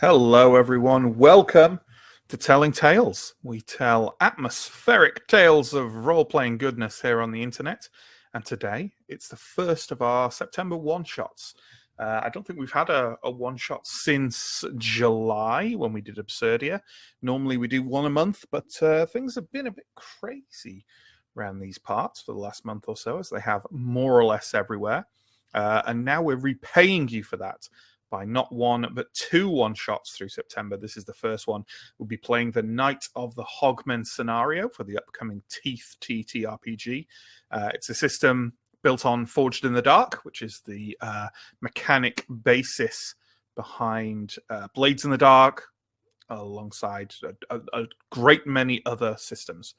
Hello, everyone. Welcome to Telling Tales. We tell atmospheric tales of role-playing goodness here on the internet. And today, it's the first of our September one-shots. I don't think we've had a one-shot since July when we did Absurdia. Normally, we do one a month, but things have been a bit crazy around these parts for the last month or so, as they have more or less everywhere. And now we're repaying you for that by not one, but two one-shots through September. This is the first one. We'll be playing the Night of the Hogmen scenario for the upcoming TEETH TTRPG. It's a system built on Forged in the Dark, which is the mechanic basis behind Blades in the Dark, alongside a great many other systems.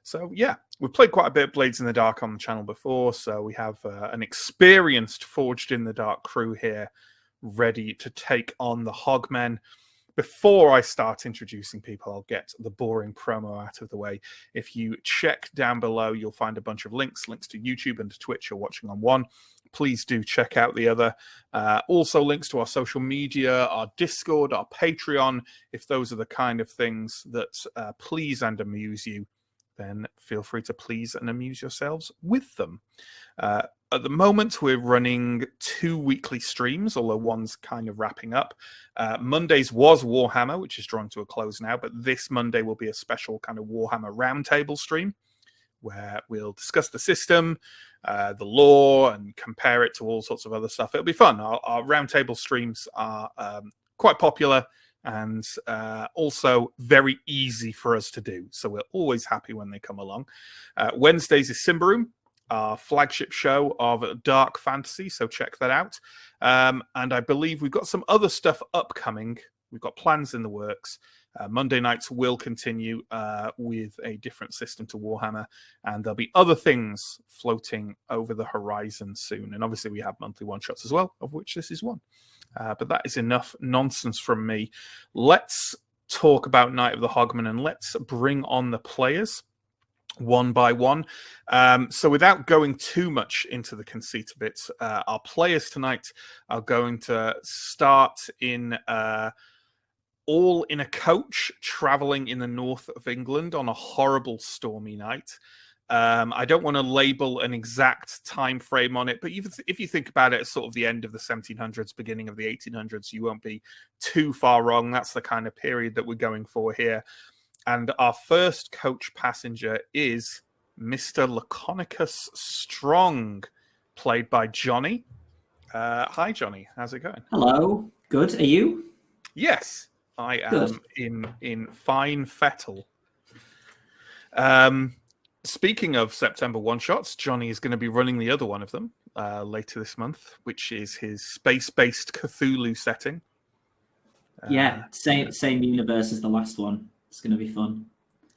So, yeah, we've played quite a bit of Blades in the Dark on the channel before, so we have an experienced Forged in the Dark crew here ready to take on the Hogmen. Before I start introducing people, I'll get the boring promo out of the way. If you check down below, you'll find a bunch of links to YouTube and to Twitch. You're watching on one. Please do check out the other. Also links to our social media, our Discord, our Patreon. If those are the kind of things that please and amuse you, then feel free to please and amuse yourselves with them. At the moment, we're running 2 weekly streams, although one's kind of wrapping up. Mondays was Warhammer, which is drawing to a close now, but this Monday will be a special kind of Warhammer roundtable stream where we'll discuss the system, the lore, and compare it to all sorts of other stuff. It'll be fun. Our roundtable streams are quite popular and also very easy for us to do. So we're always happy when they come along. Wednesdays is Simbaroom, our flagship show of dark fantasy, so check that out. And I believe we've got some other stuff upcoming. We've got plans in the works. Monday nights will continue with a different system to Warhammer, and there'll be other things floating over the horizon soon. And obviously we have monthly one-shots as well, of which this is one. But that is enough nonsense from me. Let's talk about Night of the Hogmen, and let's bring on the players one by one. So without going too much into the conceit of it, our players tonight are going to start in all in a coach traveling in the north of England on a horrible stormy night. I don't want to label an exact time frame on it, but if you think about it as sort of the end of the 1700s, beginning of the 1800s, you won't be too far wrong. That's the kind of period that we're going for here. And our first coach passenger is Mr. Laconicus Strong, played by Jonny. Hi, Jonny. How's it going? Hello. Good. Are you? Yes, I am in fine fettle. Speaking of September one-shots, Jonny is going to be running the other one of them later this month, which is his space-based Cthulhu setting. Yeah, same universe as the last one. It's going to be fun.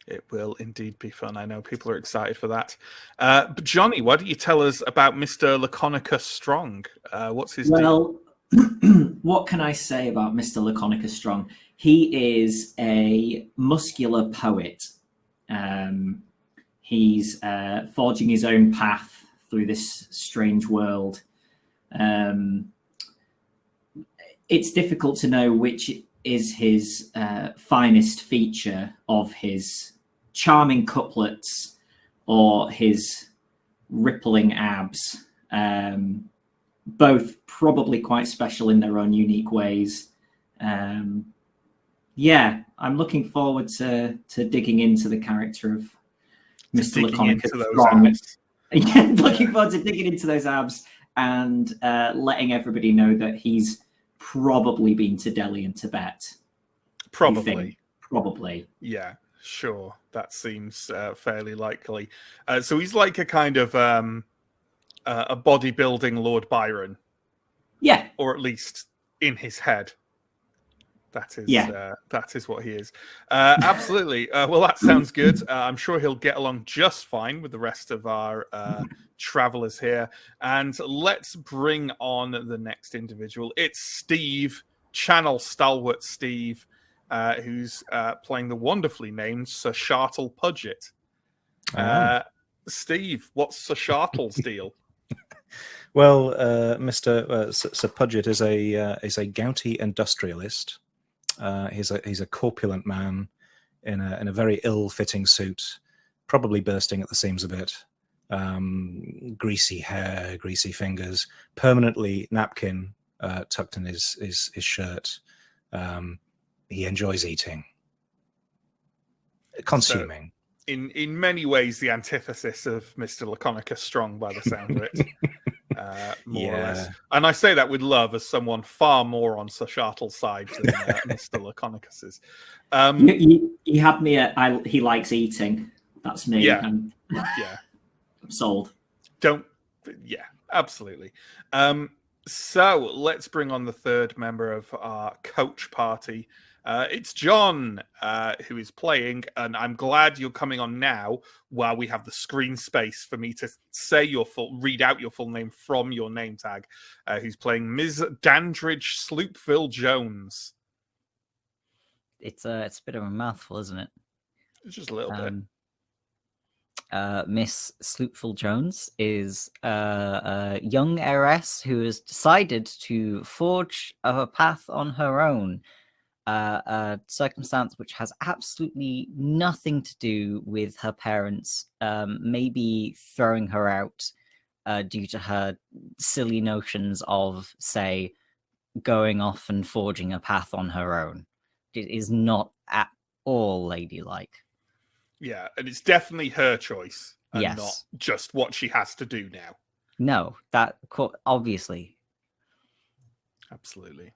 It will indeed be fun. I know people are excited for that. But Jonny, why don't you tell us about Mr. Laconicus Strong? What's his deal? What can I say about Mr. Laconicus Strong? He is a muscular poet. He's forging his own path through this strange world. It's difficult to know which is his finest feature of his charming couplets or his rippling abs. Both probably quite special in their own unique ways. Yeah, I'm looking forward to digging into the character of Mr. Laconicus Strong. Yeah, looking forward to digging into those abs and letting everybody know that he's probably been to Delhi and Tibet. Probably. Yeah, sure. That seems fairly likely. So he's like a kind of a bodybuilding Lord Byron. Yeah. Or at least in his head. That is what he is. Absolutely. Well, that sounds good. I'm sure he'll get along just fine with the rest of our travelers here. And let's bring on the next individual. It's Steve, Channel Stalwart Steve, who's playing the wonderfully named Sir Shartle Pudgett. Steve, what's Sir Shartle's deal? Well, Sir Pudgett is a gouty industrialist He's a corpulent man in a very ill-fitting suit, probably bursting at the seams a bit. Greasy hair, greasy fingers, permanently napkin tucked in his shirt. He enjoys eating, consuming. So in many ways, the antithesis of Mr. Laconicus Strong, by the sound of it. More or less. And I say that with love as someone far more on Sir Shartle's side than Mr. Laconicus's. He had me at he likes eating. That's me. Yeah. I'm sold. Yeah, absolutely. So let's bring on the third member of our coach party. It's John who is playing, and I'm glad you're coming on now while we have the screen space for me to read out your full name from your name tag. Who's playing Ms. Dandridge Sloopville Jones? It's a bit of a mouthful, isn't it? It's just a little bit. Miss Sloopville Jones is a young heiress who has decided to forge a path on her own. A circumstance which has absolutely nothing to do with her parents maybe throwing her out due to her silly notions of, say, going off and forging a path on her own. It is not at all ladylike. Yeah, and it's definitely her choice and Yes. not just what she has to do now. No, that obviously. Absolutely.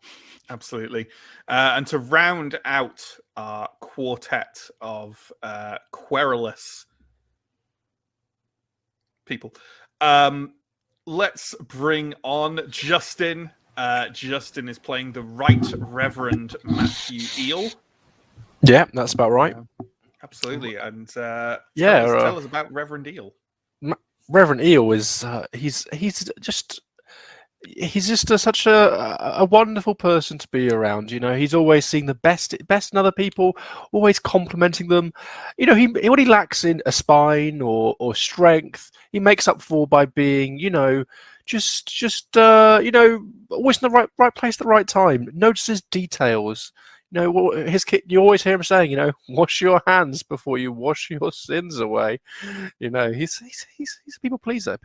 And to round out our quartet of querulous people, let's bring on Justin. Justin is playing the Right Reverend Matthew Eel. Yeah, that's about right. Absolutely. And tell us about Reverend Eel. Reverend Eel is he's just such a wonderful person to be around. You know, he's always seeing the best in other people, always complimenting them. You know, what he lacks in a spine or strength, he makes up for by being, you know, just always in the right place at the right time. Notices details. You know, his kid. You always hear him saying, you know, wash your hands before you wash your sins away. You know, he's a people pleaser.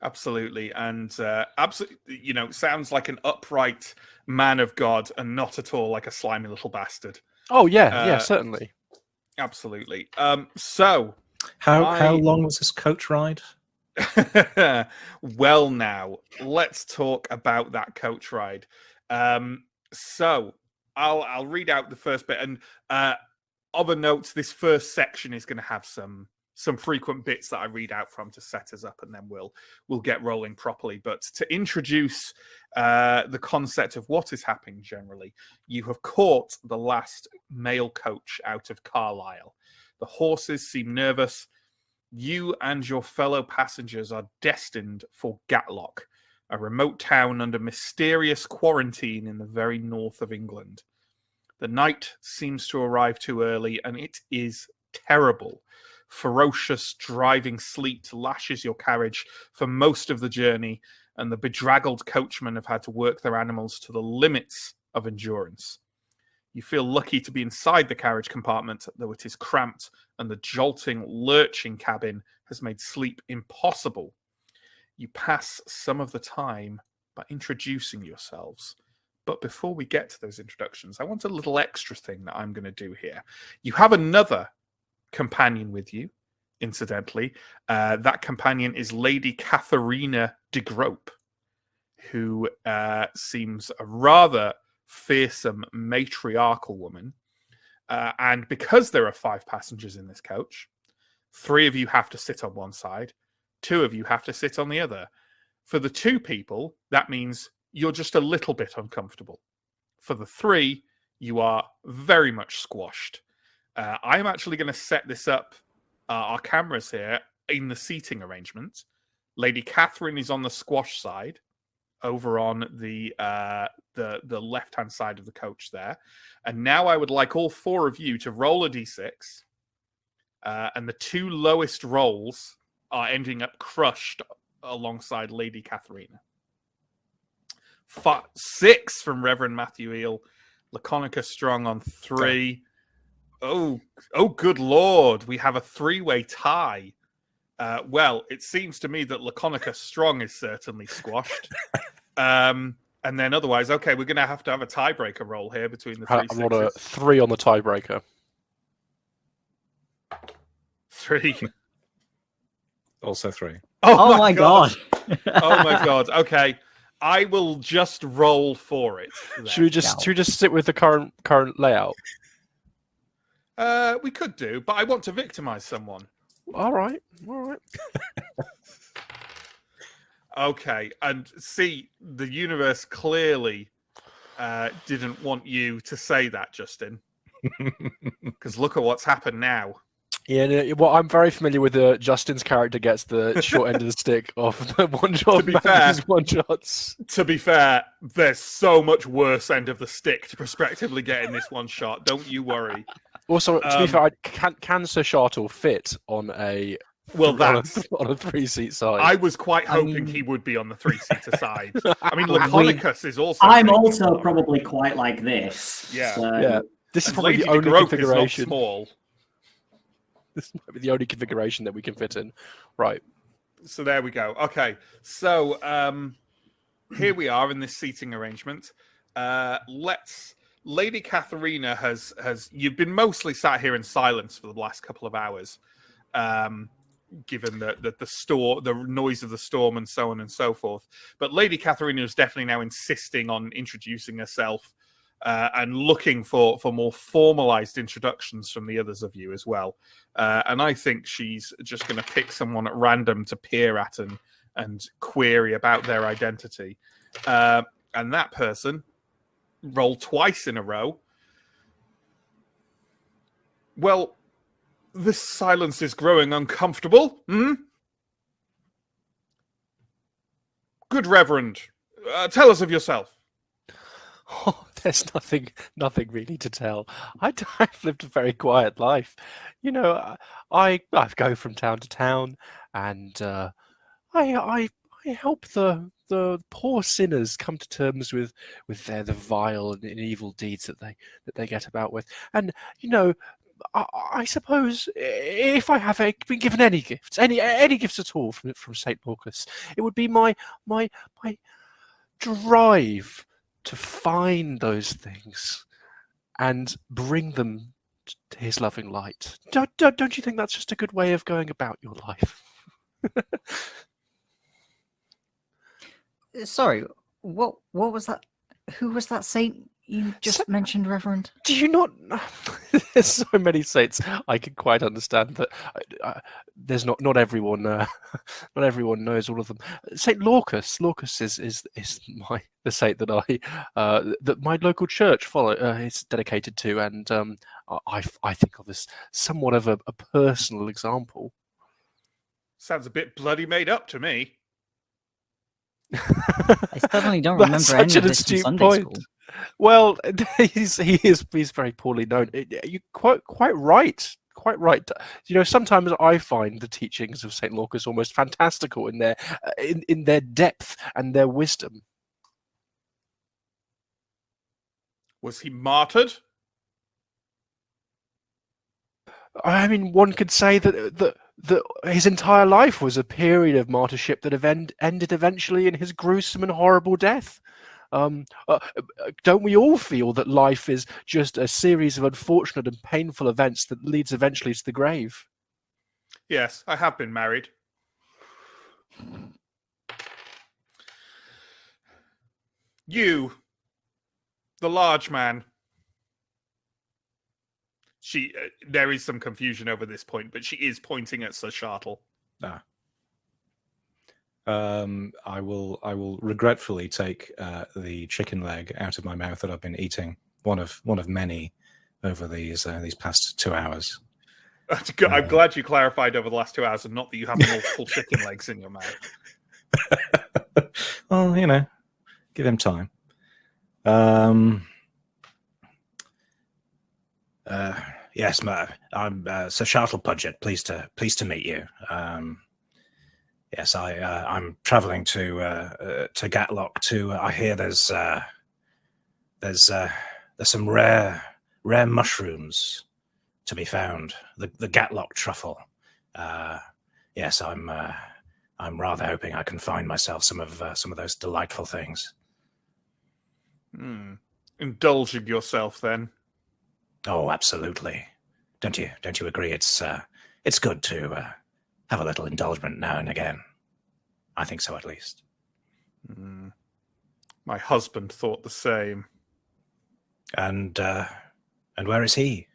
Absolutely, and absolutely, you know, sounds like an upright man of God, and not at all like a slimy little bastard. Oh yeah, certainly, absolutely. So, how long was this coach ride? Well, now let's talk about that coach ride. So, I'll read out the first bit, and of a note, this first section is going to have some frequent bits that I read out from to set us up, and then we'll get rolling properly. But to introduce the concept of what is happening generally, you have caught the last mail coach out of Carlisle. The horses seem nervous. You and your fellow passengers are destined for Gatlock, a remote town under mysterious quarantine in the very north of England. The night seems to arrive too early, and it is terrible. Ferocious driving sleet lashes your carriage for most of the journey, and the bedraggled coachmen have had to work their animals to the limits of endurance. You feel lucky to be inside the carriage compartment, though it is cramped, and the jolting, lurching cabin has made sleep impossible. You pass some of the time by introducing yourselves. But before we get to those introductions, I want a little extra thing that I'm going to do here. You have another companion with you, incidentally. That companion is Lady Katharina de Grope, who seems a rather fearsome matriarchal woman. And because there are 5 passengers in this coach, 3 of you have to sit on one side, 2 of you have to sit on the other. For the 2 people, that means you're just a little bit uncomfortable. For the 3, you are very much squashed. I'm actually going to set this up, our cameras here, in the seating arrangement. Lady Catherine is on the squash side, over on the left-hand side of the coach there. And now I would like all 4 of you to roll a d6. And the 2 lowest rolls are ending up crushed alongside Lady Katharina. 6 from Reverend Matthew Eel. Laconica Strong on 3. Oh, good lord. We have a 3-way tie. Well, it seems to me that Laconica Strong is certainly squashed. And then otherwise, okay, we're going to have a tiebreaker roll here between the 3 I rolled a sixes. 3 on the tiebreaker. 3. Also 3. Oh my god. Oh my god. Okay. I will just roll for it. Should we just stick with the current layout? We could do, but I want to victimize someone. All right. Okay, and see, the universe clearly didn't want you to say that, Justin. Because look at what's happened now. Yeah, well, I'm very familiar with Justin's character gets the short end of the stick of the one shots. To be fair, there's so much worse end of the stick to prospectively get in this one shot. Don't you worry. Also, to be fair, can Sir Shartle fit on a on a 3-seat side? I was quite hoping he would be on the 3-seater side. I mean, Laconicus is also. I'm also probably quite like this. Yeah, so... yeah. This is probably Lady the only Growth configuration. Is not small. This might be the only configuration that we can fit in. Right. So there we go. Okay. So here we are in this seating arrangement. Lady Katharina has you've been mostly sat here in silence for the last couple of hours, given the noise of the storm and so on and so forth. But Lady Katharina is definitely now insisting on introducing herself and looking for more formalized introductions from the others of you as well. And I think she's just going to pick someone at random to peer at and query about their identity. And that person rolled twice in a row. Well, this silence is growing uncomfortable. Good Reverend, tell us of yourself. Oh, there's nothing really to tell. I've lived a very quiet life. You know, I go from town to town, and I help the poor sinners come to terms with the vile and evil deeds that they get about with. And you know, I suppose if I have been given any gifts, any gifts at all from Saint Marcus, it would be my drive to find those things and bring them to his loving light. Don't you think that's just a good way of going about your life? Sorry, what was that? Who was that saint you just mentioned, Reverend? Do you not? There's so many saints. I can quite understand that. There's not everyone. Not everyone knows all of them. Saint Lorcus. Lorcus is the saint that my local church is dedicated to, and I think of as somewhat of a personal example. Sounds a bit bloody made up to me. I suddenly don't remember any of this from Sunday school. Well, he's very poorly known. You're quite right. Quite right. You know, sometimes I find the teachings of Saint Lorcus almost fantastical in their depth and their wisdom. Was he martyred? I mean, one could say that his entire life was a period of martyrship that ended eventually in his gruesome and horrible death. Don't we all feel that life is just a series of unfortunate and painful events that leads eventually to the grave? Yes, I have been married. You, the large man. There is some confusion over this point, but she is pointing at Sir Shartle. I will regretfully take the chicken leg out of my mouth that I've been eating, one of many over these past 2 hours. I'm glad you clarified over the last 2 hours, and not that you have multiple chicken legs in your mouth. Well, you know, give him time. Yes, I'm Sir Shartle Pudgett. Pleased to meet you. Yes, I'm travelling to Gatlock. I hear there's there's some rare mushrooms to be found. The Gatlock truffle. Yes, I'm rather hoping I can find myself some of those delightful things. Indulging yourself then. Oh, absolutely. Don't you agree? It's good to have a little indulgence now and again. I think so, at least. My husband thought the same. And where is he?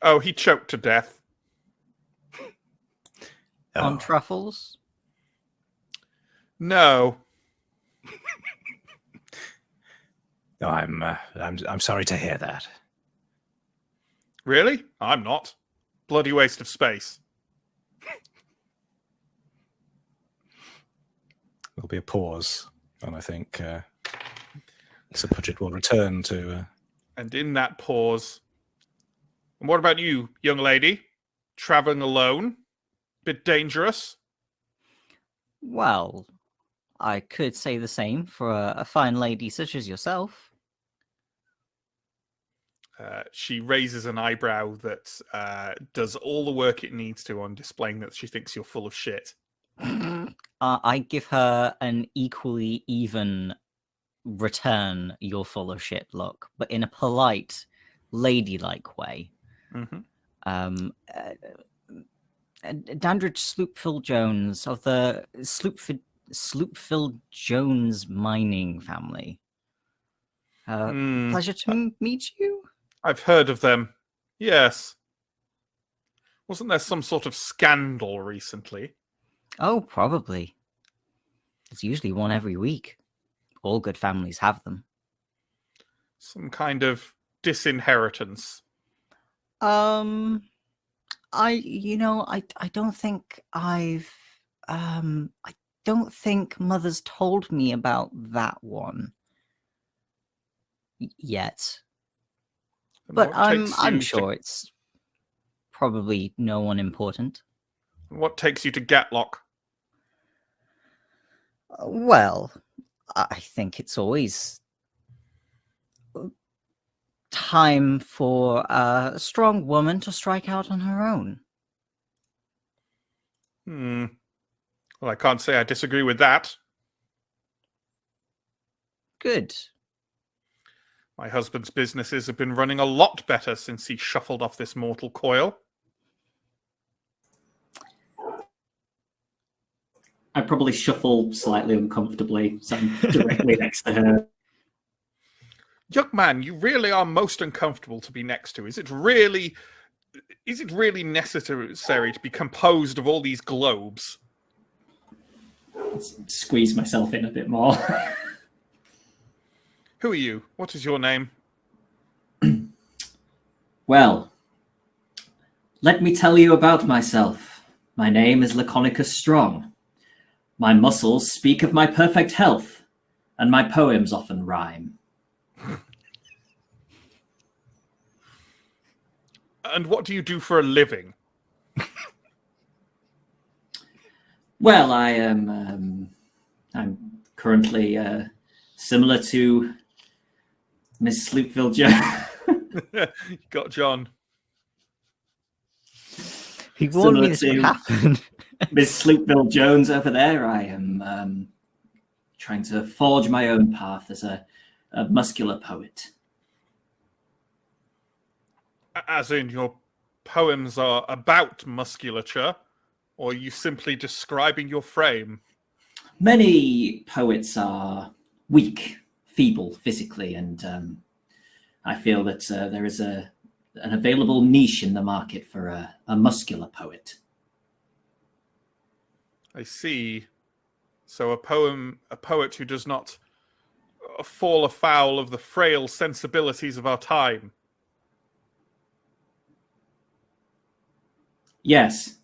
Oh, he choked to death. On truffles? No. No, I'm sorry to hear that. Really? I'm not. Bloody waste of space. There'll be a pause, and I think Sir Pudget will return to... And in that pause... And what about you, young lady? Travelling alone? Bit dangerous? Well, I could say the same for a fine lady such as yourself. She raises an eyebrow that does all the work it needs to on displaying that she thinks you're full of shit. I give her an equally even return "you're full of shit" look, but in a polite, ladylike way. Mm-hmm. Dandridge Sloopfill Jones of the Sloopfill Jones mining family. Pleasure to meet you. I've heard of them. Yes. Wasn't there some sort of scandal recently? Oh, probably. It's usually one every week. All good families have them. Some kind of disinheritance. I don't think I don't think Mother's told me about that one yet. But I'm sure it's probably no one important. What takes you to Gatlock? Well, I think it's always time for a strong woman to strike out on her own. Well, I can't say I disagree with that. Good. My husband's businesses have been running a lot better since he shuffled off this mortal coil. I probably shuffle slightly uncomfortably, so I'm directly next to her. Young man, you really are most uncomfortable to be next to. Is it really necessary to be composed of all these globes? Squeeze myself in a bit more. Who are you? What is your name? Well, let me tell you about myself. My name is Laconicus Strong. My muscles speak of my perfect health, and my poems often rhyme. And what do you do for a living? Well, I am. I'm currently similar to Miss Sloopfill Jones. You got John. He warned me this would happen. Miss Sloopfill Jones over there. I am trying to forge my own path as a muscular poet. As in, your poems are about musculature, or are you simply describing your frame? Many poets are weak, feeble physically, and I feel that there is an available niche in the market for a muscular poet. I see. So a poet who does not fall afoul of the frail sensibilities of our time. Yes.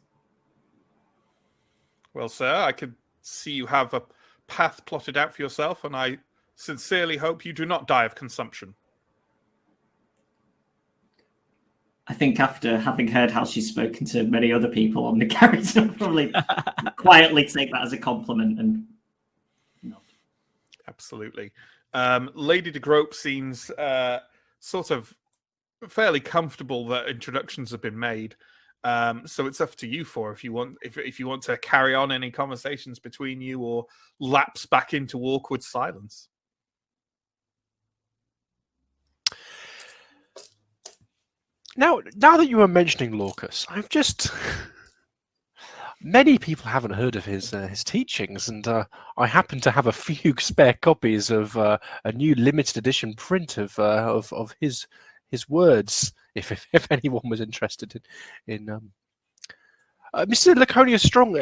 Well, sir, I can see you have a path plotted out for yourself, and I sincerely hope you do not die of consumption. I think after having heard how she's spoken to many other people on the carriage, I'll probably quietly take that as a compliment and nod. Absolutely. Lady de Grope seems sort of fairly comfortable that introductions have been made. So it's up to you four if you want to carry on any conversations between you or lapse back into awkward silence. Now that you were mentioning Lorcas, I've just many people haven't heard of his teachings, and I happen to have a few spare copies of a new limited edition print of his words. If anyone was interested in Mr. Laconia Strong,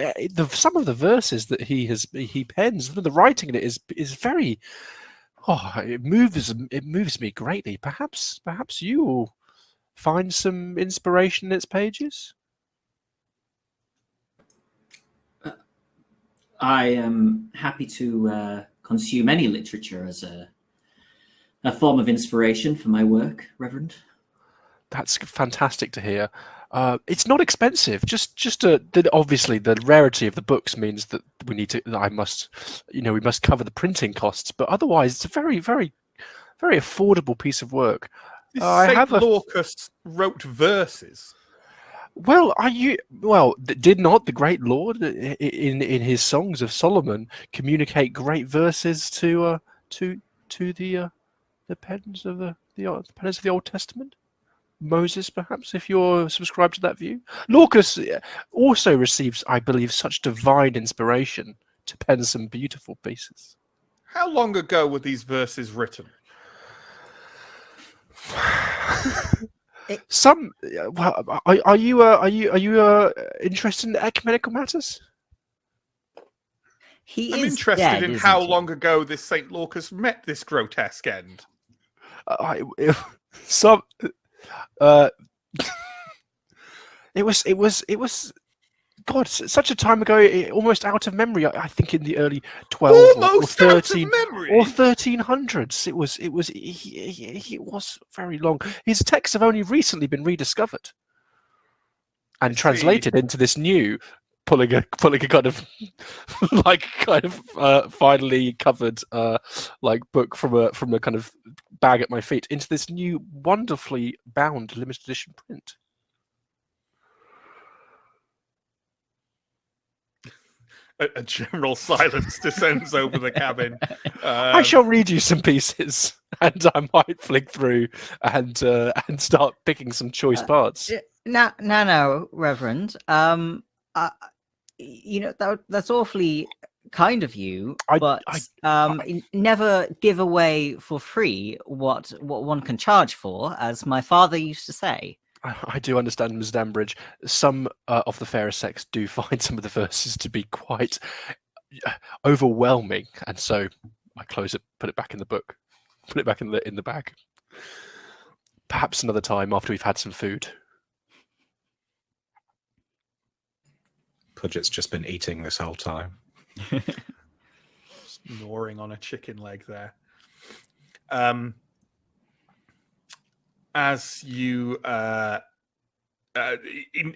some of the verses that he pens, the writing in it is very. Oh, it moves me greatly. Perhaps you will find some inspiration in its pages. I am happy to consume any literature as a form of inspiration for my work, Reverend. That's fantastic to hear. It's not expensive. Obviously the rarity of the books means that we must cover the printing costs. But otherwise, it's a very, very, very affordable piece of work. Lorcas wrote verses. Well, did not the great Lord in his Songs of Solomon communicate great verses to the pens of the pens of the Old Testament? Moses, perhaps, if you're subscribed to that view. Lorcas also receives, I believe, such divine inspiration to pen some beautiful pieces. How long ago were these verses written? Are you interested in ecumenical matters? I'm interested in how long ago this Saint Lorcas met this grotesque end. It was God, such a time ago, almost out of memory. I think in the early 12 or 13 or 1300s. It was very long. His texts have only recently been rediscovered and translated into this new, pulling a kind of finally covered book from a kind of bag at my feet into this new wonderfully bound limited edition print. A general silence descends over the cabin. I shall read you some pieces, and I might flick through and start picking some choice parts. No, Reverend. That's awfully kind of you, but never give away for free what one can charge for, as my father used to say. I do understand, Ms. Dambridge. Some of the fairer sex do find some of the verses to be quite overwhelming, and so I close it, put it back in the book, put it back in the bag. Perhaps another time after we've had some food. Pudgett's just been eating this whole time. Just gnawing on a chicken leg there. As you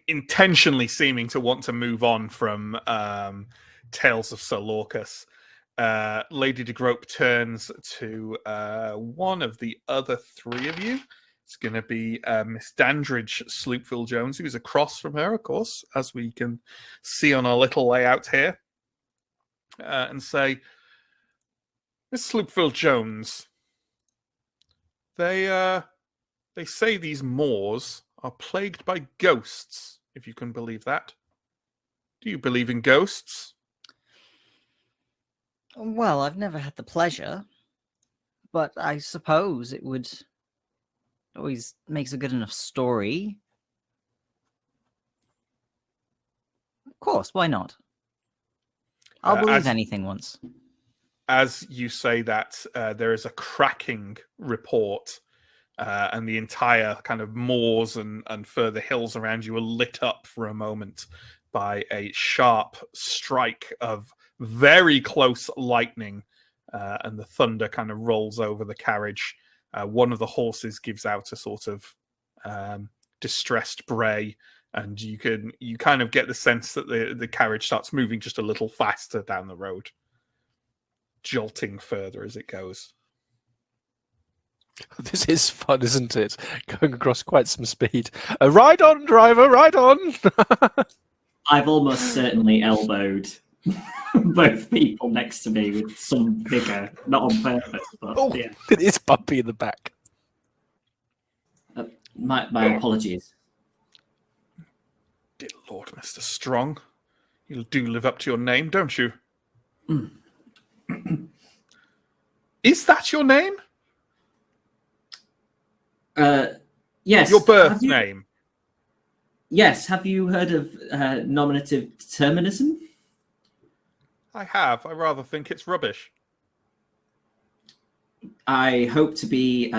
intentionally seeming to want to move on from Tales of Sir Lorcas, Lady de Grope turns to one of the other three of you. It's going to be Miss Dandridge Sloopville Jones, who's across from her, of course, as we can see on our little layout here, and say, Miss Sloopville Jones, they say these moors are plagued by ghosts, if you can believe that. Do you believe in ghosts? Well, I've never had the pleasure, but I suppose it would always makes a good enough story. Of course, why not? I'll believe anything once. As you say that, there is a cracking report, and the entire kind of moors and further hills around you are lit up for a moment by a sharp strike of very close lightning, and the thunder kind of rolls over the carriage. One of the horses gives out a sort of distressed bray, and you kind of get the sense that the carriage starts moving just a little faster down the road, jolting further as it goes. This is fun, isn't it? Going across quite some speed. Ride on, driver, ride on! I've almost certainly elbowed both people next to me with some vigor, not on purpose, but yeah. It is bumpy in the back. My apologies. Dear Lord, Mr. Strong, you do live up to your name, don't you? Is that your name? Yes. Your birth name? Yes. Have you heard of nominative determinism? I have. I rather think it's rubbish. I hope to be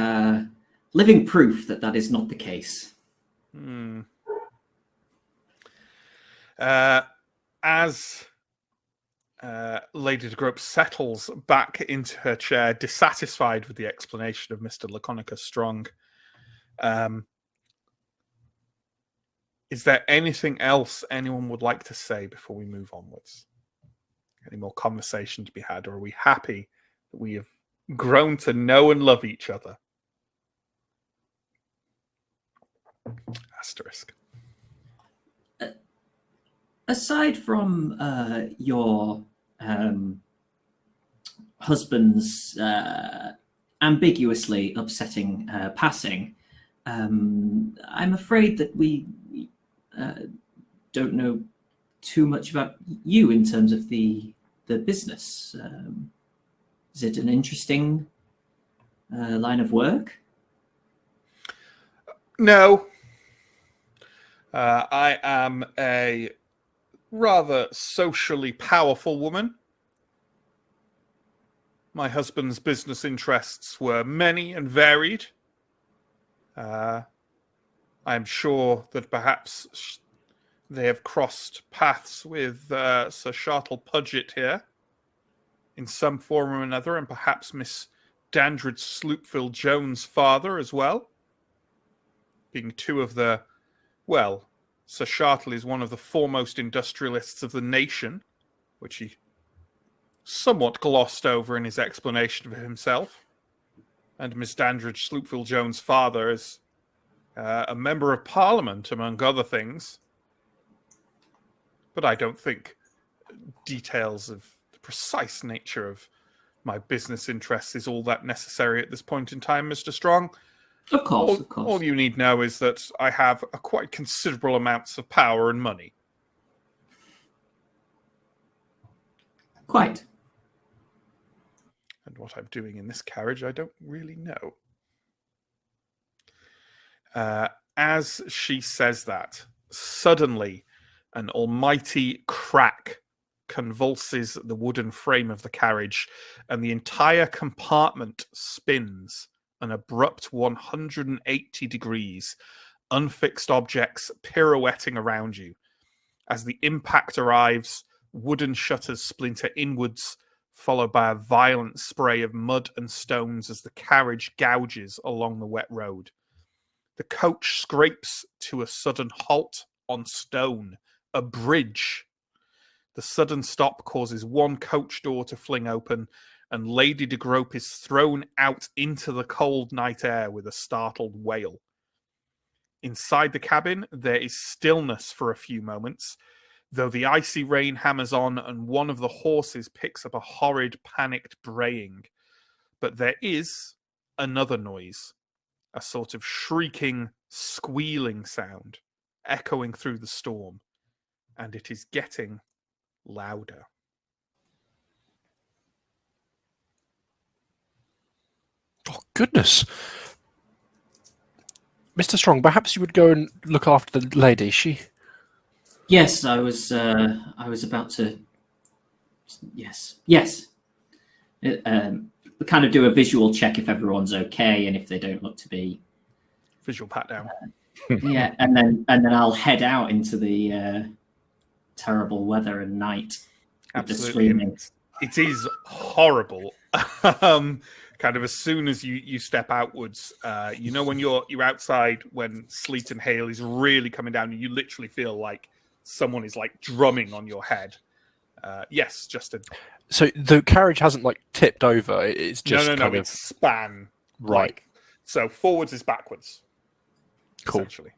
living proof that that is not the case. As Lady de Grope settles back into her chair, dissatisfied with the explanation of Mr. Laconicus Strong, is there anything else anyone would like to say before we move onwards? Any more conversation to be had, or are we happy that we have grown to know and love each other? Asterisk. Aside from your husband's ambiguously upsetting passing, I'm afraid that we don't know too much about you in terms of the business. Is it an interesting line of work? No. I am a rather socially powerful woman. My husband's business interests were many and varied. I am sure that perhaps they have crossed paths with Sir Shartle Pudgett here in some form or another, and perhaps Miss Dandridge Sloopville Jones' father as well, being two of the, well, Sir Shartle is one of the foremost industrialists of the nation, which he somewhat glossed over in his explanation of himself. And Miss Dandridge Sloopville Jones' father is a member of Parliament, among other things. But I don't think details of the precise nature of my business interests is all that necessary at this point in time, Mr. Strong. Of course, of course. All you need know is that I have a quite considerable amounts of power and money. Quite. And what I'm doing in this carriage, I don't really know. As she says that, suddenly an almighty crack convulses the wooden frame of the carriage, and the entire compartment spins an abrupt 180 degrees, unfixed objects pirouetting around you. As the impact arrives, wooden shutters splinter inwards, followed by a violent spray of mud and stones as the carriage gouges along the wet road. The coach scrapes to a sudden halt on stone, a bridge. The sudden stop causes one coach door to fling open, and Lady de Grope is thrown out into the cold night air with a startled wail. Inside the cabin, there is stillness for a few moments, though the icy rain hammers on and one of the horses picks up a horrid, panicked braying. But there is another noise, a sort of shrieking, squealing sound, echoing through the storm, and it is getting louder. Oh, goodness. Mr. Strong, perhaps you would go and look after the lady. She... Yes, I was about to. Yes. Kind of do a visual check if everyone's okay and if they don't look to be. Visual pat down. Yeah, and then I'll head out into the terrible weather and night. Absolutely, it is horrible. Kind of as soon as you step outwards, when you're outside when sleet and hail is really coming down, and you literally feel like someone is like drumming on your head. Yes, Justin. So the carriage hasn't like tipped over; it's just no, it's span right. So forwards is backwards. Cool. Essentially.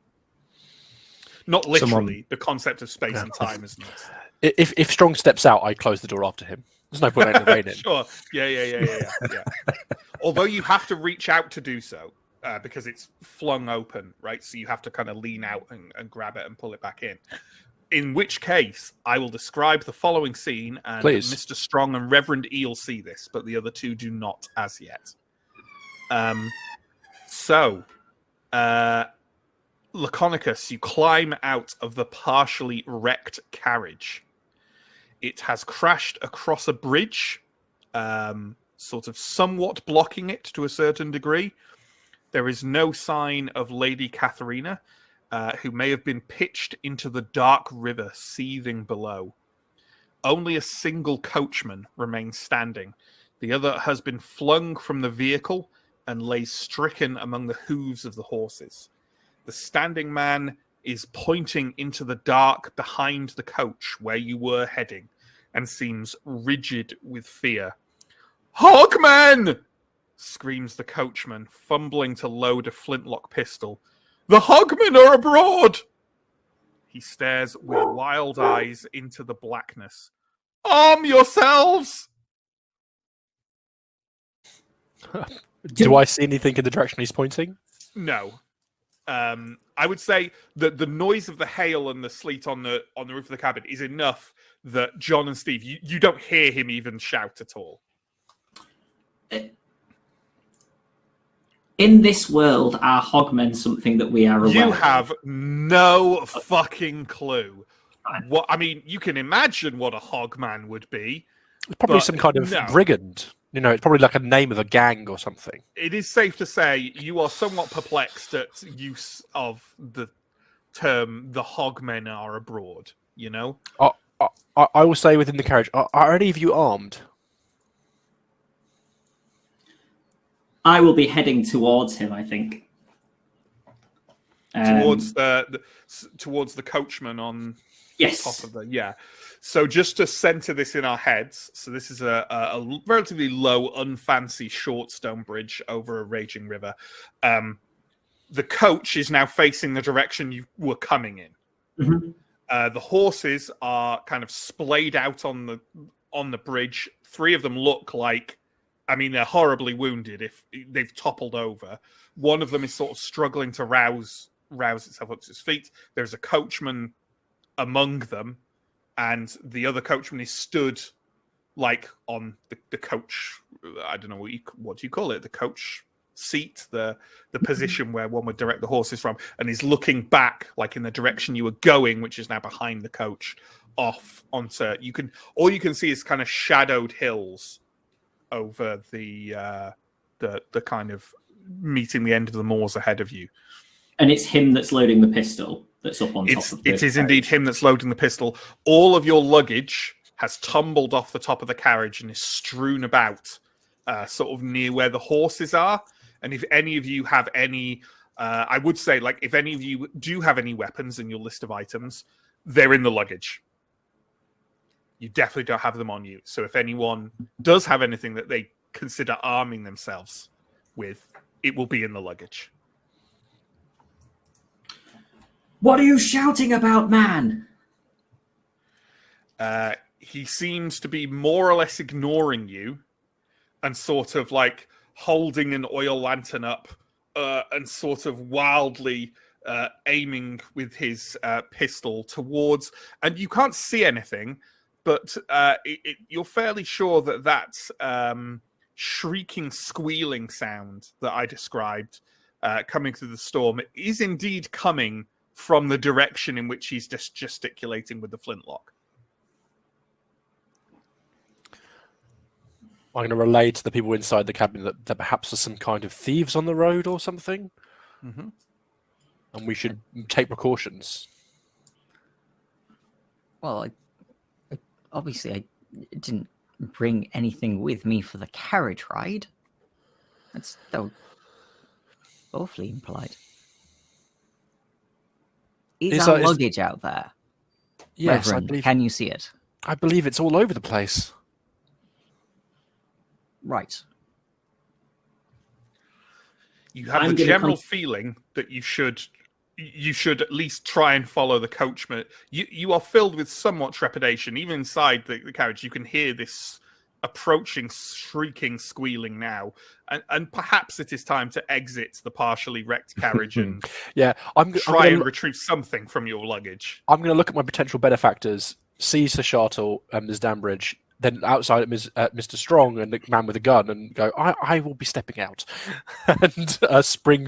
Not literally. The concept of space and time is not. If Strong steps out, I close the door after him. There's no point letting the rain in. Sure. Yeah. Although you have to reach out to do so because it's flung open, right? So you have to kind of lean out and grab it and pull it back in. In which case, I will describe the following scene, and Please. Mr. Strong and Reverend Eel see this, but the other two do not as yet. Laconicus, you climb out of the partially wrecked carriage. It has crashed across a bridge, sort of somewhat blocking it to a certain degree. There is no sign of Lady Katharina, who may have been pitched into the dark river seething below. Only a single coachman remains standing. The other has been flung from the vehicle and lays stricken among the hooves of the horses. The standing man is pointing into the dark behind the coach where you were heading and seems rigid with fear. "Hogmen!" screams the coachman, fumbling to load a flintlock pistol. "The Hogmen are abroad!" He stares with wild eyes into the blackness. "Arm yourselves!" Do I see anything in the direction he's pointing? No. I would say that the noise of the hail and the sleet on the roof of the cabin is enough that John and Steve, you don't hear him even shout at all. In this world, are hogmen something that we are aware You of? have no fucking clue. What I mean, you can imagine what a hogman would be. It's probably But some kind of no. brigand. You know, it's probably like a name of a gang or something. It is safe to say you are somewhat perplexed at use of the term "the hogmen are abroad." You know, I will say within the carriage, are any of you armed? I will be heading towards him, I think. towards the coachman on Yes. top of the So just to center this in our heads, so this is a relatively low, unfancy, short stone bridge over a raging river. The coach is now facing the direction you were coming in. Mhm. The horses are kind of splayed out on the bridge. 3 of them look like, I mean, they're horribly wounded if they've toppled over. One of them is sort of struggling to rouse itself up to its feet. There's a coachman among them, and the other coachman is stood like on the coach. I don't know what do you call it? The coach seat, the position where one would direct the horses from, and he's looking back like in the direction you were going, which is now behind the coach, off onto all you can see is kind of shadowed hills over the kind of meeting the end of the moors ahead of you. And it's him that's loading the pistol that's up on top of the It is indeed him that's loading the pistol. All of your luggage has tumbled off the top of the carriage and is strewn about sort of near where the horses are. And if any of you have any, I would say, like, if any of you do have any weapons in your list of items, they're in the luggage. You definitely don't have them on you. So if anyone does have anything that they consider arming themselves with, it will be in the luggage. What are you shouting about, man? He seems to be more or less ignoring you and sort of like holding an oil lantern up and sort of wildly aiming with his pistol towards, and you can't see anything, but you're fairly sure that shrieking, squealing sound that I described coming through the storm is indeed coming from the direction in which he's just gesticulating with the flintlock. I'm going to relay to the people inside the cabin that perhaps there's some kind of thieves on the road or something. Mm-hmm. And we should take precautions. Well, obviously I didn't bring anything with me for the carriage ride. That's awfully impolite. Is our luggage out there? Yes, Reverend, can you see it? I believe it's all over the place. Right. You have the general feeling that you should at least try and follow the coachman. You are filled with somewhat trepidation. Even inside the carriage, you can hear this approaching, shrieking, squealing now. And perhaps it is time to exit the partially wrecked carriage and try and retrieve something from your luggage. I'm going to look at my potential benefactors, see Sir Shartle and Ms. Danbridge, then outside at Mr. Strong and the man with a gun, and go, I will be stepping out, and spring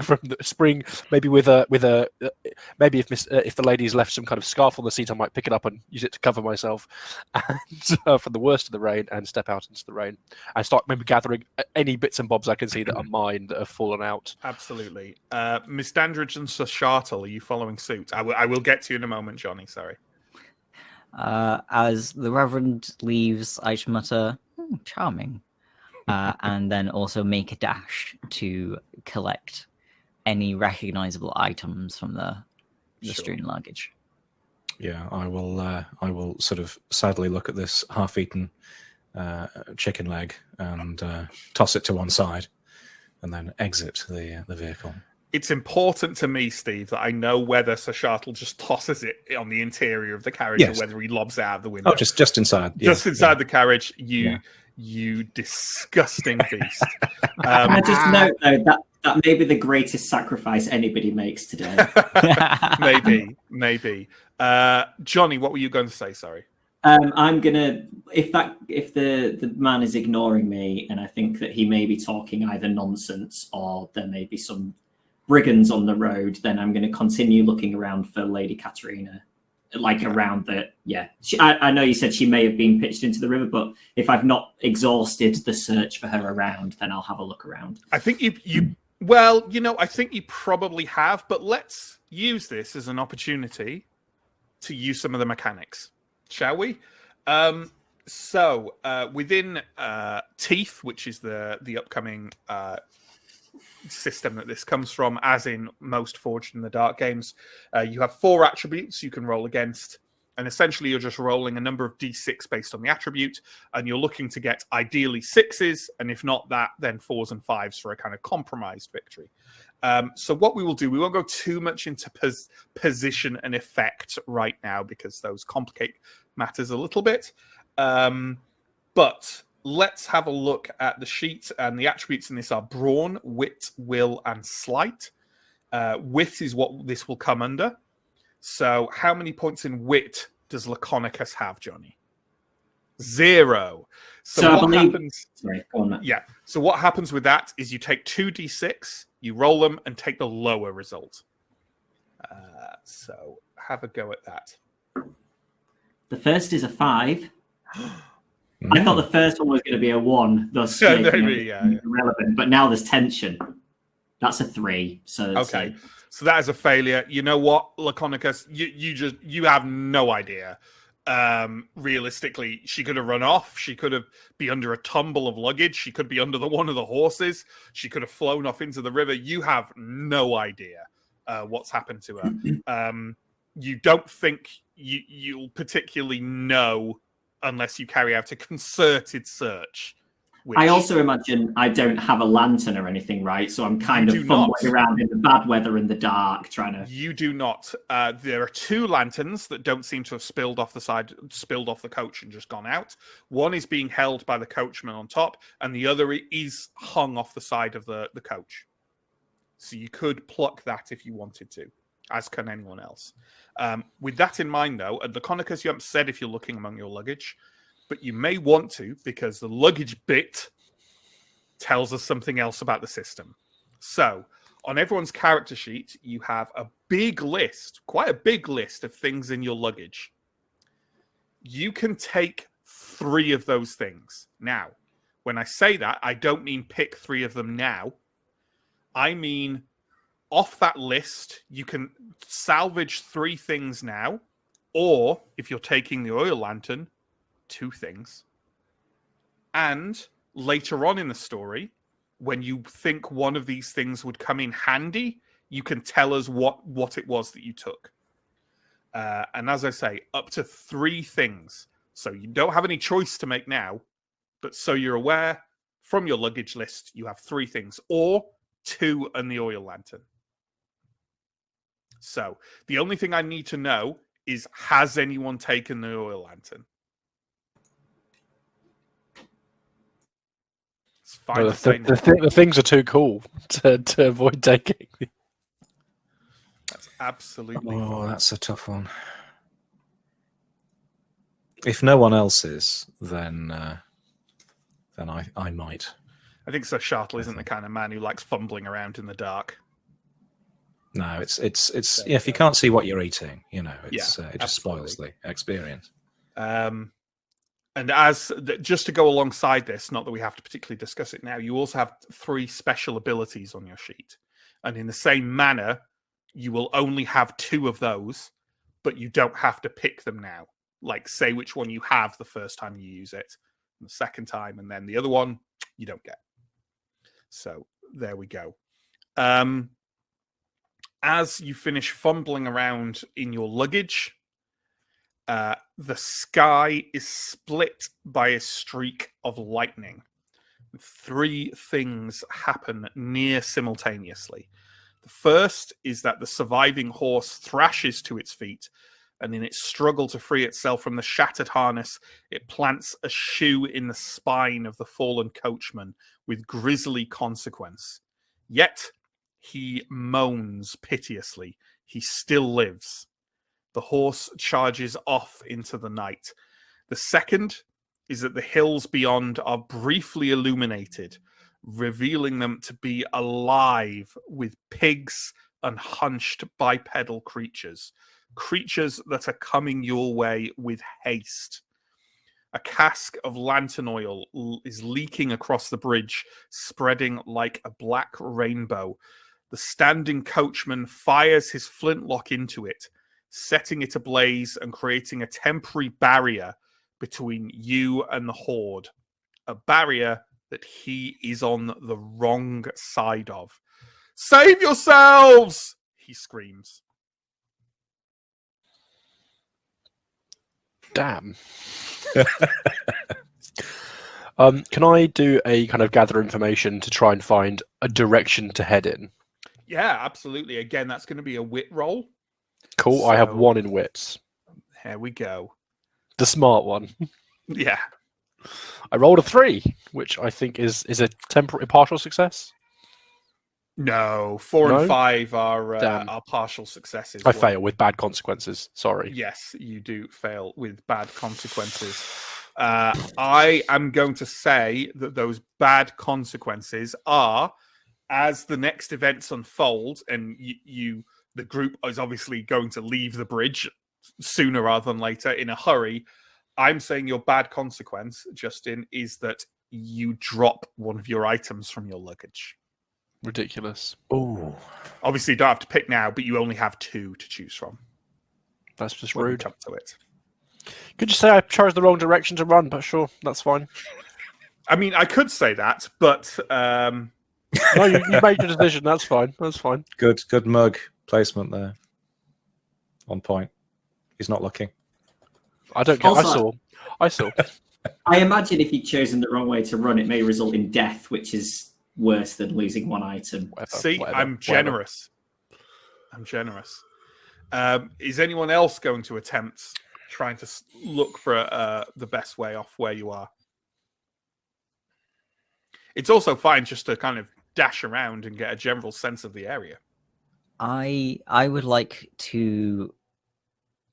maybe maybe if the lady's left some kind of scarf on the seat, I might pick it up and use it to cover myself, and from the worst of the rain, and step out into the rain and start maybe gathering any bits and bobs I can see that are mine that have fallen out. Absolutely, Miss Dandridge and Sir Shartle, are you following suit? I will get to you in a moment, Jonny. Sorry. As the Reverend leaves, I should mutter, charming, and then also make a dash to collect any recognizable items from the strewn luggage. Yeah, I will sort of sadly look at this half-eaten chicken leg and toss it to one side, and then exit the vehicle. It's important to me, Steve, that I know whether Sir Shartle just tosses it on the interior of the carriage or whether he lobs it out of the window. Oh, just inside. Just inside the carriage, you disgusting beast. Can I just note, though, that may be the greatest sacrifice anybody makes today. Maybe. Jonny, what were you going to say? Sorry. I'm gonna if the man is ignoring me, and I think that he may be talking either nonsense or there may be some brigands on the road, then I'm going to continue looking around for Lady Katerina, around the I know you said she may have been pitched into the river, but if I've not exhausted the search for her around, then I'll have a look around. I think I think you probably have, but let's use this as an opportunity to use some of the mechanics, shall we? So within Teeth, which is the upcoming system that this comes from, as in most Forged in the Dark games, you have 4 attributes you can roll against, and essentially you're just rolling a number of d6 based on the attribute, and you're looking to get ideally 6s, and if not that, then 4s and 5s for a kind of compromised victory. So what we will do, we won't go too much into position and effect right now because those complicate matters a little bit, but let's have a look at the sheet, and the attributes in this are brawn, wit, will, and sleight. Wit is what this will come under. So how many points in wit does Laconicus have, Jonny? 0. So what happens? Sorry, go on. Yeah. So what happens with that is you take 2d6, you roll them, and take the lower result. So have a go at that. The first is a 5. I thought the first one was going to be a 1, thus irrelevant. But now there's tension. That's a 3. So okay, so that is a failure. You know what, Laconicus, you have no idea. Realistically, she could have run off. She could have be under a tumble of luggage. She could be under one of the horses. She could have flown off into the river. You have no idea what's happened to her. You don't think you'll particularly know unless you carry out a concerted search. I also imagine I don't have a lantern or anything, right? So I'm kind of fumbling around in the bad weather in the dark, trying to... You do not. There are 2 lanterns that don't seem to have spilled off the coach and just gone out. One is being held by the coachman on top, and the other is hung off the side of the coach. So you could pluck that if you wanted to, as can anyone else. With that in mind, though, at Laconicus, you haven't said if you're looking among your luggage, but you may want to, because the luggage bit tells us something else about the system. So, on everyone's character sheet, you have a big list, quite a big list of things in your luggage. You can take 3 of those things. Now, when I say that, I don't mean pick 3 of them now. I mean, off that list, you can salvage 3 things now, or if you're taking the oil lantern, 2 things. And later on in the story, when you think one of these things would come in handy, you can tell us what it was that you took. And as I say, up to 3 things. So you don't have any choice to make now, but so you're aware, from your luggage list, you have 3 things. Or 2 and the oil lantern. So the only thing I need to know is, has anyone taken the oil lantern? It's fine No, to say no. the things are too cool to avoid taking. That's absolutely Oh, fine. that's a tough one. If no one else is, then I might. I think Sir Shartle isn't the kind of man who likes fumbling around in the dark. No, it's yeah. If you can't see what you're eating, it just absolutely. spoils the experience. And just to go alongside this, not that we have to particularly discuss it now, you also have 3 special abilities on your sheet, and in the same manner, you will only have 2 of those, but you don't have to pick them now. Like, say which one you have the first time you use it, and the second time, and then the other one you don't get. So there we go. As you finish fumbling around in your luggage, the sky is split by a streak of lightning. 3 things happen near simultaneously. The first is that the surviving horse thrashes to its feet, and in its struggle to free itself from the shattered harness, it plants a shoe in the spine of the fallen coachman with grisly consequence. Yet, he moans piteously. He still lives. The horse charges off into the night. The second is that the hills beyond are briefly illuminated, revealing them to be alive with pigs and hunched bipedal creatures that are coming your way with haste. A cask of lantern oil is leaking across the bridge, spreading like a black rainbow. The standing coachman fires his flintlock into it, setting it ablaze and creating a temporary barrier between you and the horde. A barrier that he is on the wrong side of. "Save yourselves!" he screams. Damn. Can I do a kind of gather information to try and find a direction to head in? Yeah, absolutely. Again, that's going to be a wit roll. Cool. So, I have 1 in wits. Here we go. The smart one. Yeah. I rolled a 3, which I think is a temporary partial success. No, 4 and 5 are partial successes. I fail with bad consequences. Sorry. Yes, you do fail with bad consequences. I am going to say that those bad consequences are, as the next events unfold, and the group is obviously going to leave the bridge sooner rather than later in a hurry. I'm saying your bad consequence, Justin, is that you drop one of your items from your luggage. Ridiculous. Oh, Obviously, you don't have to pick now, but you only have 2 to choose from. That's just When we rude. come to it. Could you say I chose the wrong direction to run? But sure, that's fine. I mean, I could say that, but No, you made your decision. That's fine. That's fine. good mug placement there. On point. He's not looking. I don't care. Also, I saw. I imagine if you'd chosen the wrong way to run, it may result in death, which is worse than losing 1 item. I'm generous. I'm generous. Is anyone else going to attempt trying to look for the best way off where you are? It's also fine just to kind of dash around and get a general sense of the area. I would like to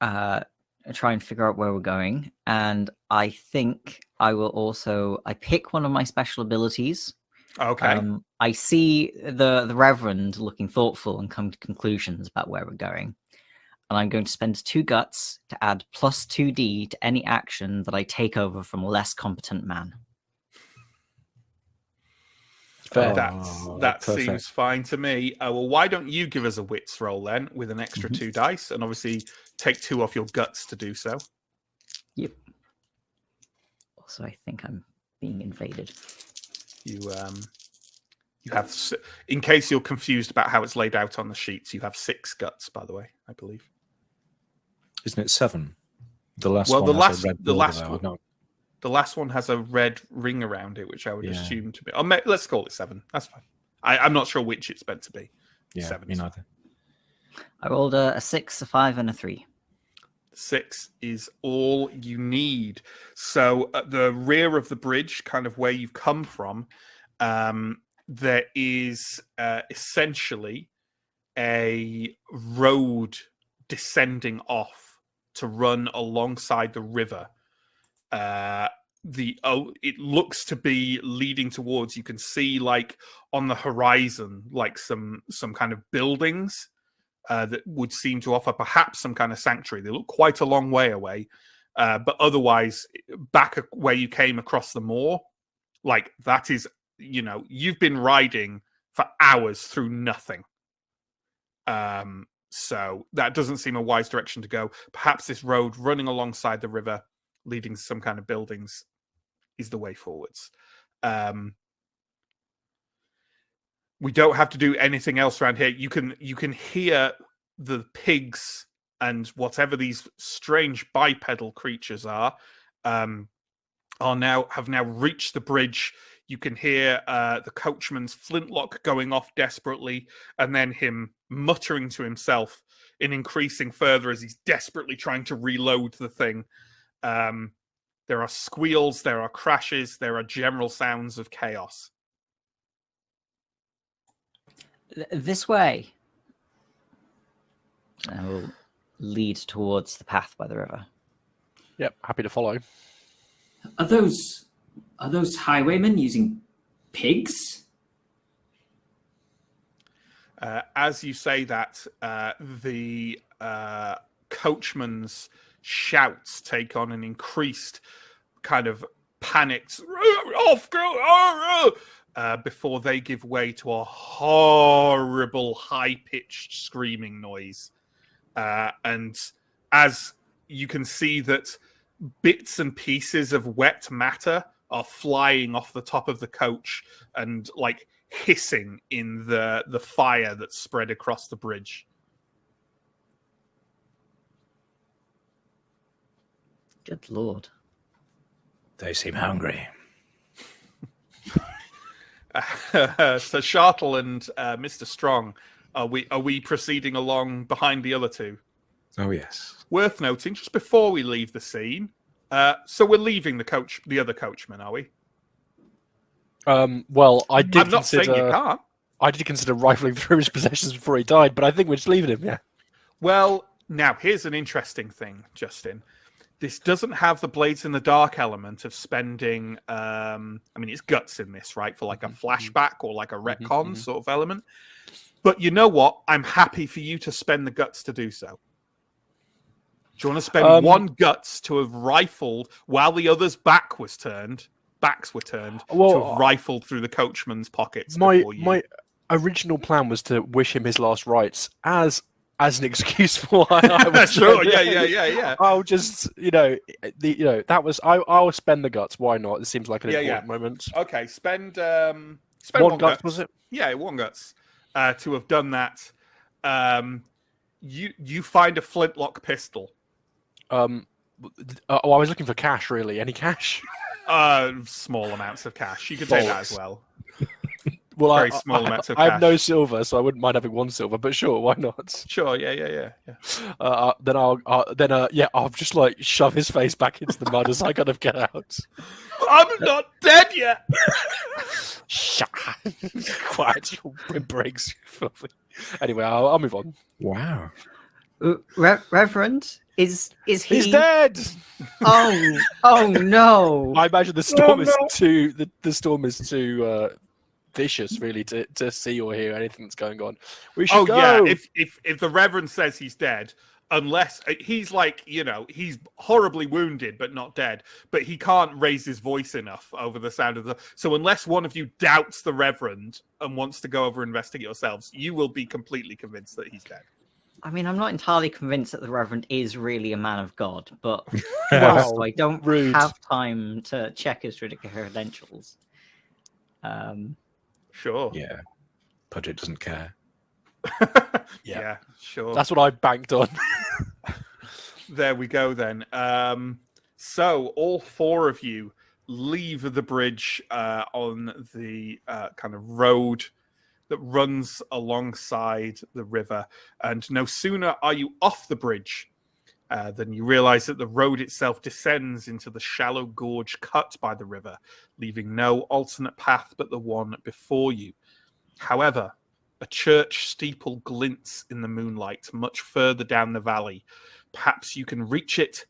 try and figure out where we're going, and I think I will also pick one of my special abilities. Okay. I see the Reverend looking thoughtful and come to conclusions about where we're going, and I'm going to spend 2 guts to add plus 2d to any action that I take over from a less competent man. Fair. That seems fine to me. Well, why don't you give us a wits roll then with an extra 2 dice, and obviously take 2 off your guts to do so. Yep. Also, I think I'm being invaded. You have, in case you're confused about how it's laid out on the sheets, you have 6 guts, by the way, I believe. Isn't it 7? The last Well, one the has a red last border, though. the last one has a red ring around it, which I would assume to be. Let's call it 7. That's fine. I'm not sure which it's meant to be. Yeah, Sevens. me neither. I rolled a 6, a 5, and a 3. 6 is all you need. So at the rear of the bridge, kind of where you've come from, there is essentially a road descending off to run alongside the river. It looks to be leading towards, you can see like on the horizon like some kind of buildings that would seem to offer perhaps some kind of sanctuary. They look quite a long way away, but otherwise back where you came across the moor, like that is, you've been riding for hours through nothing. So that doesn't seem a wise direction to go. Perhaps this road running alongside the river leading to some kind of buildings is the way forwards. We don't have to do anything else around here. You can hear the pigs and whatever these strange bipedal creatures have now reached the bridge. You can hear the coachman's flintlock going off desperately, and then him muttering to himself and increasing further as he's desperately trying to reload the thing. There are squeals, there are crashes, there are general sounds of chaos. This way. I will lead towards the path by the river. Yep, happy to follow. Are those highwaymen using pigs? As you say that, the coachman's shouts take on an increased kind of panicked off go before they give way to a horrible high-pitched screaming noise. And as you can see that bits and pieces of wet matter are flying off the top of the coach and like hissing in the fire that's spread across the bridge. Good lord. They seem hungry. So Shartle and Mr. Strong, are we proceeding along behind the other two? Oh yes. Worth noting, just before we leave the scene, so we're leaving the other coachman, are we? Well, I did I'm not saying you can't. I did consider rifling through his possessions before he died, but I think we're just leaving him. Yeah. Well, now here's an interesting thing, Justin. This doesn't have the Blades in the Dark element of spending. I mean, it's guts in this, right? For like a flashback or like a retcon sort of element. But you know what? I'm happy for you to spend the guts to do so. Do you want to spend one guts to have rifled while the others' backs were turned, to have rifled through the coachman's pockets? My original plan was to wish him his last rites as an excuse for why I was sure. Yeah. I'll just, that was I'll spend the guts. Why not? It seems like an important moment. Okay, spend one guts, was it? Yeah, one guts. To have done that, you find a flintlock pistol. I was looking for cash. Really, any cash? Small amounts of cash. You could take that as well. Well, very small amounts of I cash. have no silver, so I wouldn't mind having one silver. But sure, why not? Sure, yeah. Then I'll just like shove his face back into the mud as I kind of get out. I'm not dead yet. Shut quiet, your whimperings. Anyway, I'll move on. Wow. Reverend, is he? He's dead. Oh no! I imagine the storm is too the storm is too vicious, really, to see or hear anything that's going on. We should go. Yeah. If the Reverend says he's dead, unless he's like, he's horribly wounded but not dead, but he can't raise his voice enough over the sound of so unless one of you doubts the Reverend and wants to go over and investigate yourselves, you will be completely convinced that he's dead. I mean, I'm not entirely convinced that the Reverend is really a man of God, but also I don't have time to check his credentials. Sure. Yeah. Pudgett doesn't care. Yeah, sure. That's what I banked on. There we go then. So all four of you leave the bridge on the kind of road that runs alongside the river. And no sooner are you off the bridge than you realize that the road itself descends into the shallow gorge cut by the river, leaving no alternate path but the one before you. However, a church steeple glints in the moonlight much further down the valley. Perhaps you can reach it,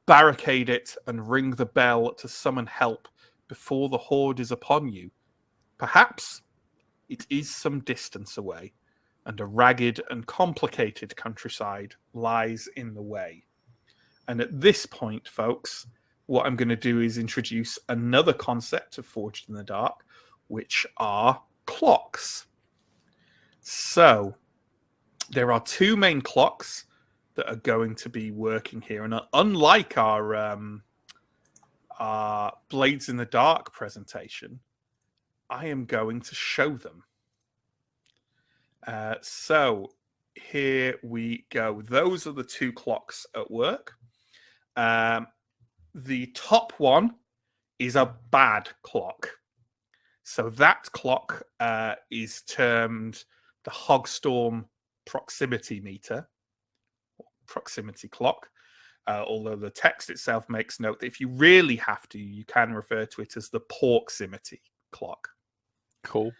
barricade it, and ring the bell to summon help before the horde is upon you. Perhaps it is some distance away, and a ragged and complicated countryside lies in the way. And at this point, folks, what I'm going to do is introduce another concept of Forged in the Dark, which are clocks. So, there are two main clocks that are going to be working here. And unlike our Blades in the Dark presentation, I am going to show them. So here we go. Those are the two clocks at work. The top one is a bad clock. So that clock is termed the Hogstorm proximity meter, proximity clock. Although the text itself makes note that if you really have to, you can refer to it as the Porximity clock. Cool.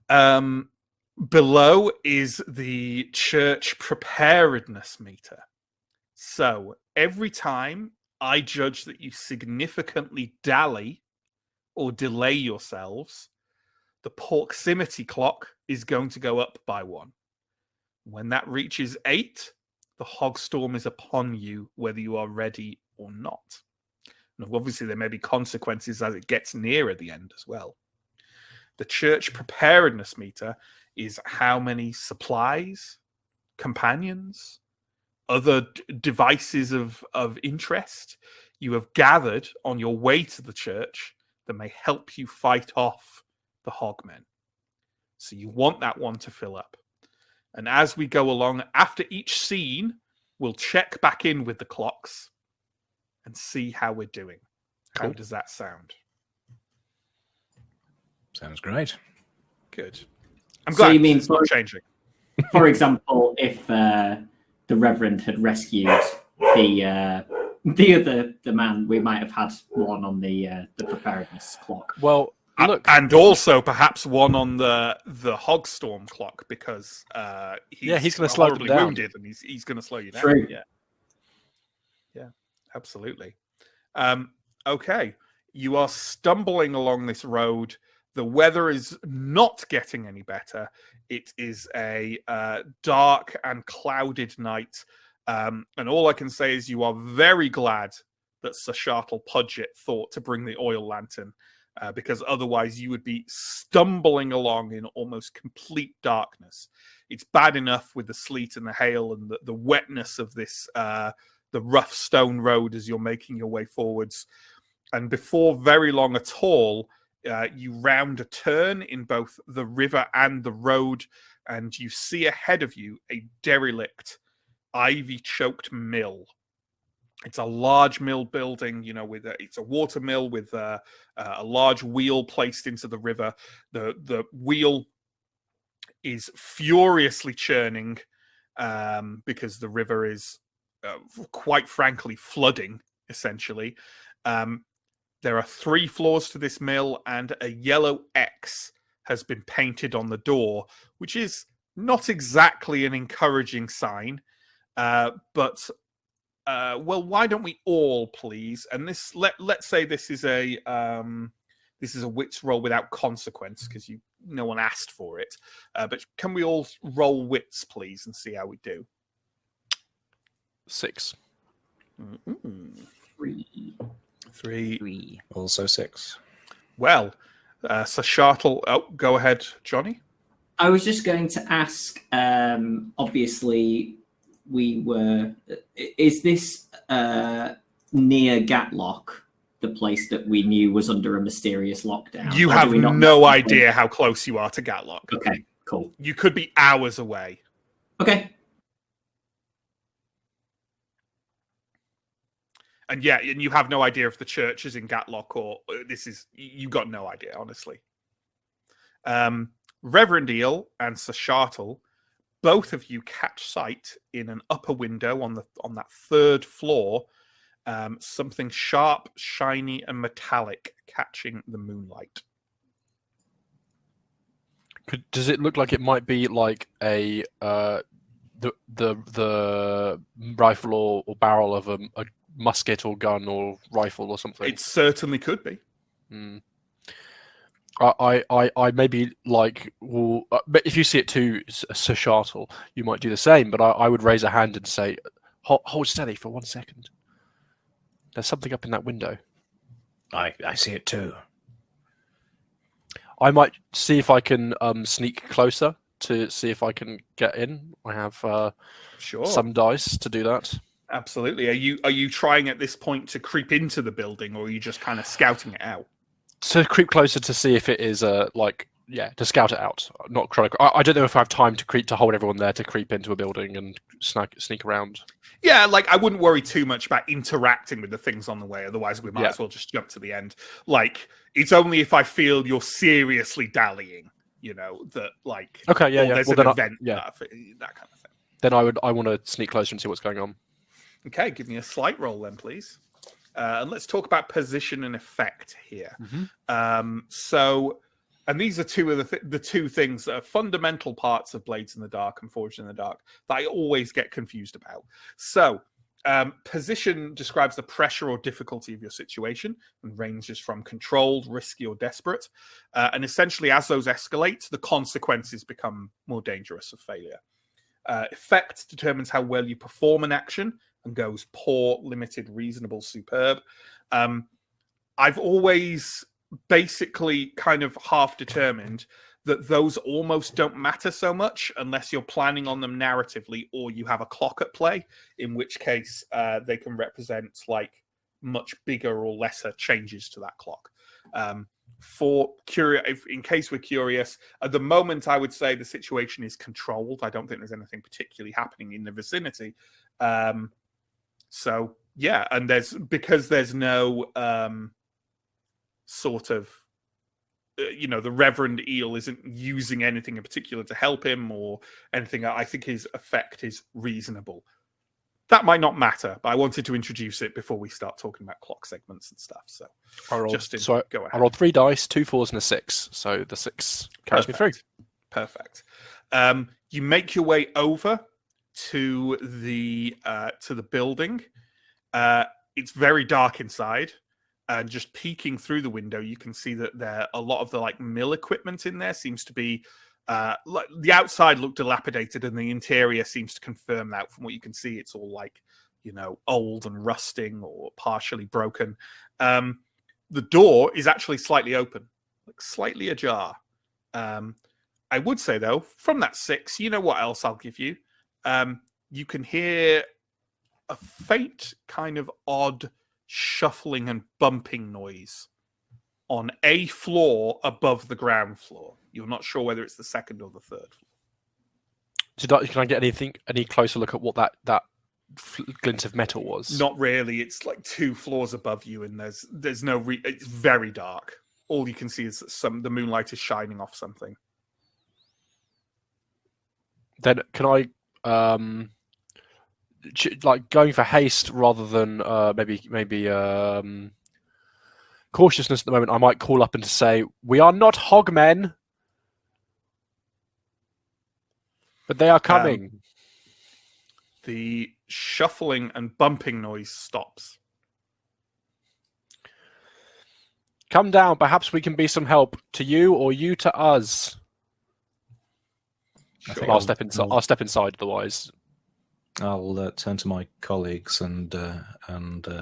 Below is the church preparedness meter. So every time I judge that you significantly dally or delay yourselves, the proximity clock is going to go up by 1. When that reaches 8, the Hogstorm is upon you, whether you are ready or not. And obviously, there may be consequences as it gets nearer the end as well. The church preparedness meter is how many supplies, companions, other devices of interest you have gathered on your way to the church that may help you fight off the Hogmen. So you want that one to fill up. And as we go along, after each scene, we'll check back in with the clocks and see how we're doing. Cool. How does that sound? Sounds great. Good. I'm glad you mean it's not changing. For example, if the Reverend had rescued the man, we might have had one on the preparedness clock. Well, look, and also perhaps one on the Hogstorm clock because he's going to slow them down. Wounded and he's going to slow you down. True. Yeah, absolutely. Okay, you are stumbling along this road. The weather is not getting any better. It is a dark and clouded night. And all I can say is you are very glad that Sir Shartle Pudgett thought to bring the oil lantern, because otherwise you would be stumbling along in almost complete darkness. It's bad enough with the sleet and the hail and the wetness of this, the rough stone road as you're making your way forwards. And before very long at all, you round a turn in both the river and the road, and you see ahead of you a derelict, ivy-choked mill. It's a large mill building, it's a water mill with a large wheel placed into the river. The wheel is furiously churning because the river is, quite frankly, flooding, essentially. There are 3 floors to this mill, and a yellow X has been painted on the door, which is not exactly an encouraging sign. But why don't we all, please? And this, let's say this is a wits roll without consequence because no one asked for it. But can we all roll wits, please, and see how we do? 6. Mm-hmm. 3. Also 6. Well, Sir Shartle, go ahead, Jonny. I was just going to ask, obviously, is this near Gatlock, the place that we knew was under a mysterious lockdown? You have no idea how close you are to Gatlock. Okay, cool. You could be hours away. Okay. And and you have no idea if the church is in Gatlock or you've got no idea, honestly. Reverend Eel and Sir Shartle, both of you catch sight in an upper window on that third floor, something sharp, shiny, and metallic catching the moonlight. Does it look like it might be like a the rifle or barrel of a musket or gun or rifle or something? It certainly could be. I maybe like but if you see it too, Sir Shartle, you might do the same. But I would raise a hand and say, hold steady for 1 second. There's something up in that window. I see it too. I might see if I can sneak closer to see if I can get in. I have some dice to do that. Absolutely. Are you trying at this point to creep into the building, or are you just kind of scouting it out? To creep closer to see if it is to scout it out. Not trying to, I don't know if I have time to hold everyone there to creep into a building and sneak around. Yeah, like I wouldn't worry too much about interacting with the things on the way. Otherwise, we might as well just jump to the end. Like, it's only if I feel you're seriously dallying, that like there's an event, that kind of thing. Then I want to sneak closer and see what's going on. Okay, give me a slight roll then, please. And let's talk about position and effect here. And these are two of the two things that are fundamental parts of Blades in the Dark and Forged in the Dark that I always get confused about. So, position describes the pressure or difficulty of your situation and ranges from controlled, risky, or desperate. And essentially, as those escalate, the consequences become more dangerous of failure. Effect determines how well you perform an action and goes poor, limited, reasonable, superb. I've always basically kind of half determined that those almost don't matter so much unless you're planning on them narratively or you have a clock at play, in which case they can represent like much bigger or lesser changes to that clock. In case we're curious, at the moment I would say the situation is controlled. I don't think there's anything particularly happening in the vicinity. So yeah, and there's no sort of the Reverend Eel isn't using anything in particular to help him or anything. I think his effect is reasonable. That might not matter, but I wanted to introduce it before we start talking about clock segments and stuff. So go ahead. I rolled 3 dice, 2 4s and a 6. So the 6 carries me through. Perfect. You make your way over to the building. It's very dark inside. And just peeking through the window, you can see that a lot of the like mill equipment in there seems to be like the outside looked dilapidated, and the interior seems to confirm that. From what you can see, it's all like old and rusting or partially broken. The door is actually slightly open, like slightly ajar. I would say though, from that 6, you know what else I'll give you? You can hear a faint kind of odd shuffling and bumping noise on a floor above the ground floor. You're not sure whether it's the second or the third floor. Can I get any closer look at what that glint of metal was? Not really. It's like 2 floors above you, and there's no. It's very dark. All you can see is that the moonlight is shining off something. Then can I like going for haste rather than maybe cautiousness at the moment? I might call up and say, "We are not hogmen, but they are coming." The shuffling and bumping noise stops. Come down. Perhaps we can be some help to you, or you to us. Sure. I'll step inside. I'll step inside. Otherwise, I'll turn to my colleagues and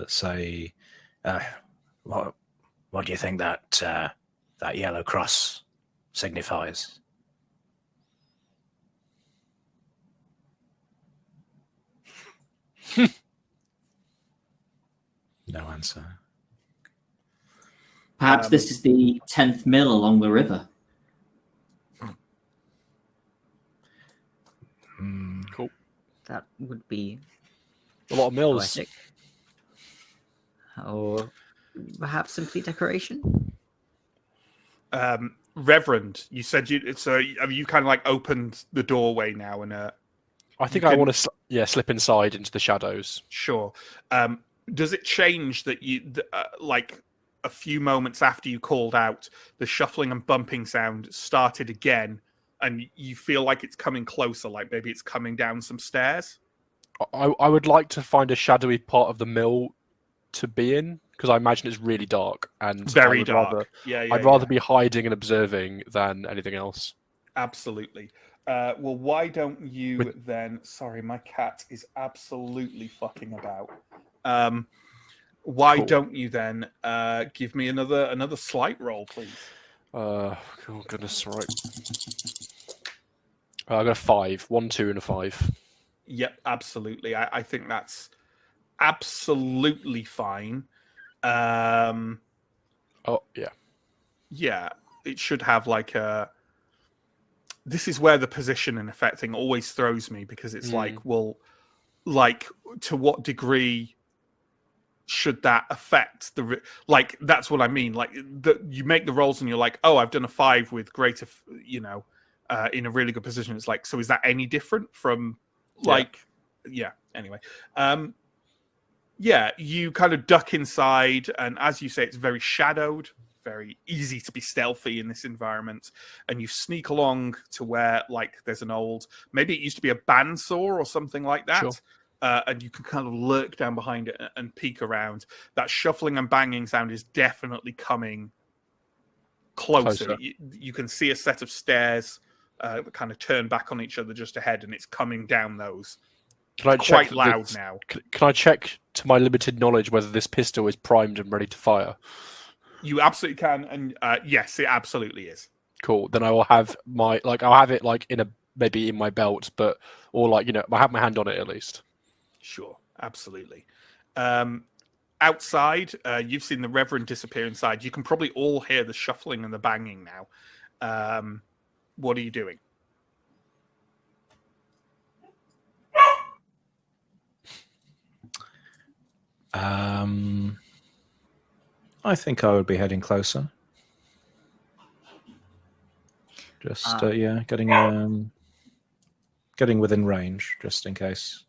say, "What do you think that yellow cross signifies?" No answer. Perhaps this is the 10th mill along the river. Cool. That would be A lot of mills. poetic. Or perhaps simply decoration. Reverend, you said have you kind of like opened the doorway now and I think I want to slip inside into the shadows. Sure. Does it change that like a few moments after you called out, the shuffling and bumping sound started again, and you feel like it's coming closer, like maybe it's coming down some stairs? I would like to find a shadowy part of the mill to be in, because I imagine it's really dark and very dark. I'd rather be hiding and observing than anything else. Absolutely. Well, why don't you then? Sorry, my cat is absolutely fucking about. Why don't you then give me another sleight roll, please? Oh goodness, right. I got a 5, 1, 2, and a 5. Yep, absolutely. I think that's absolutely fine. Oh yeah. Yeah, it should have like a. This is where the position and effect thing always throws me, because it's like, well, like to what degree should that affect the like? That's what I mean. Like you make the rolls and you're like, oh, I've done a 5 with greater, in a really good position. It's like, so is that any different from like, yeah. Anyway, yeah, you kind of duck inside, and as you say, it's very shadowed. Very easy to be stealthy in this environment, and you sneak along to where like there's an old, maybe it used to be a bandsaw or something like that. Sure. And you can kind of lurk down behind it and peek around. That shuffling and banging sound is definitely coming closer. You can see a set of stairs that kind of turn back on each other just ahead, and it's coming down those. It's quite loud now. Can I check, to my limited knowledge, whether this pistol is primed and ready to fire? You absolutely can, and yes, it absolutely is. Cool. Then I will have I'll have it like maybe in my belt, but I have my hand on it at least. Sure, absolutely. Outside, you've seen the Reverend disappear inside. You can probably all hear the shuffling and the banging now. What are you doing? I think I would be heading closer. Just getting within range, just in case.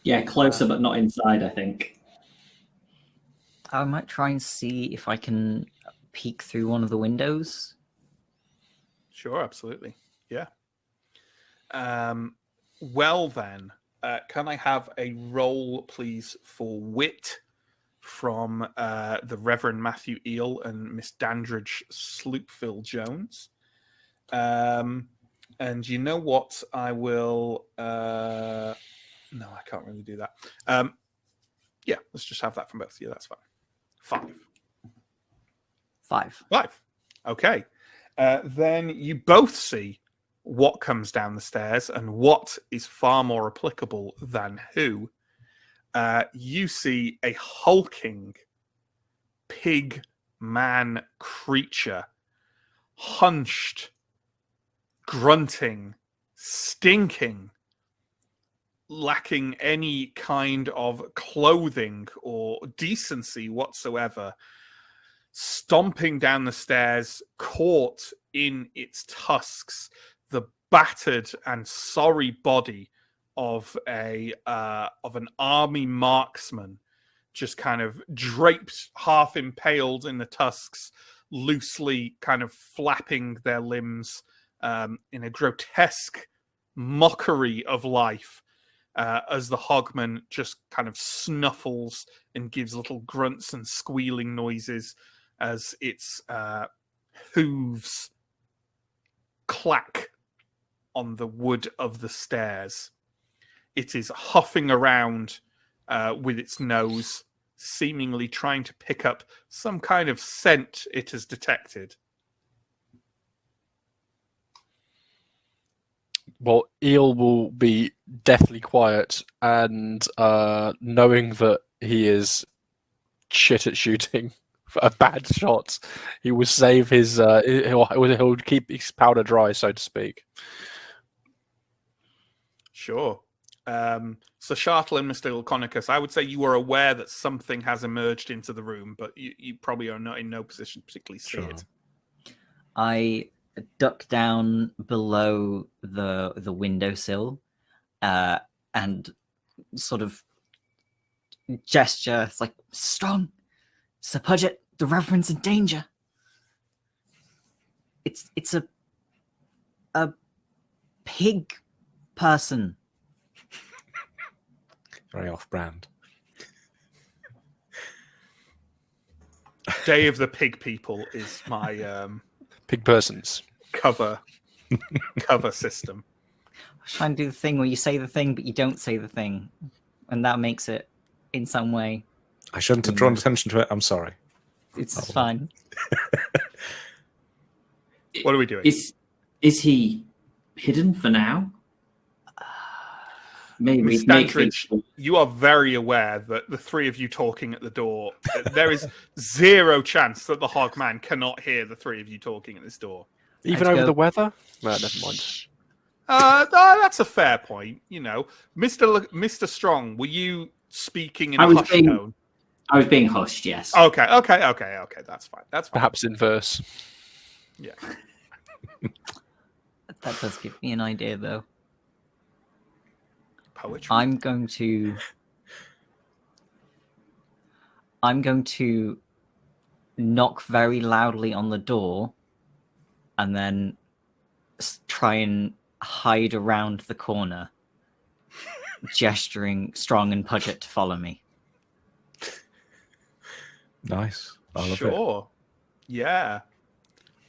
Yeah, closer but not inside, I think. I might try and see if I can peek through one of the windows. Sure, absolutely. Yeah. Well then, can I have a roll, please, for wit from the Reverend Matthew Eel and Miss Dandridge Sloopville Jones? And you know what? I will. No, I can't really do that. Yeah, let's just have that from both of you. That's fine. 5. Okay. Then you both see what comes down the stairs and what is far more applicable than who. You see a hulking pig man creature, hunched, grunting, stinking, lacking any kind of clothing or decency whatsoever, stomping down the stairs, caught in its tusks, the battered and sorry body of an army marksman, just kind of draped, half impaled in the tusks, loosely kind of flapping their limbs in a grotesque mockery of life, as the Hogman just kind of snuffles and gives little grunts and squealing noises as its hooves clack on the wood of the stairs. It is huffing around with its nose, seemingly trying to pick up some kind of scent it has detected. Well, Eel will be deathly quiet, and knowing that he is shit at shooting a bad shot, he will save his. He'll keep his powder dry, so to speak. Sure. So Shartle and Mr. Laconicus, I would say you are aware that something has emerged into the room, but you probably are not in no position to particularly see it. I duck down below the windowsill and sort of gesture. It's like, Strong, Sir Pudget, the Reverend's in danger. It's a pig person. Very off-brand. Day of the Pig People is my Pig persons. cover system. I was trying to do the thing where you say the thing, but you don't say the thing. And that makes it, in some way... I shouldn't have drawn attention to it. I'm sorry. It's fine. What are we doing? Is he hidden for now? Maybe. Miss Standridge, you are very aware that the three of you talking at the door, there is zero chance that the Hogman cannot hear the three of you talking at this door. Even over the weather? No, never mind. That's a fair point. You know, Mr. Strong, were you speaking in a hushed tone? I was being hushed, yes. Okay. That's fine. That's fine. Perhaps in verse. Yeah. That does give me an idea, though. Poetry. I'm going to knock very loudly on the door and then try and hide around the corner, gesturing Strong and Pudget to follow me. Nice. I love sure. Yeah.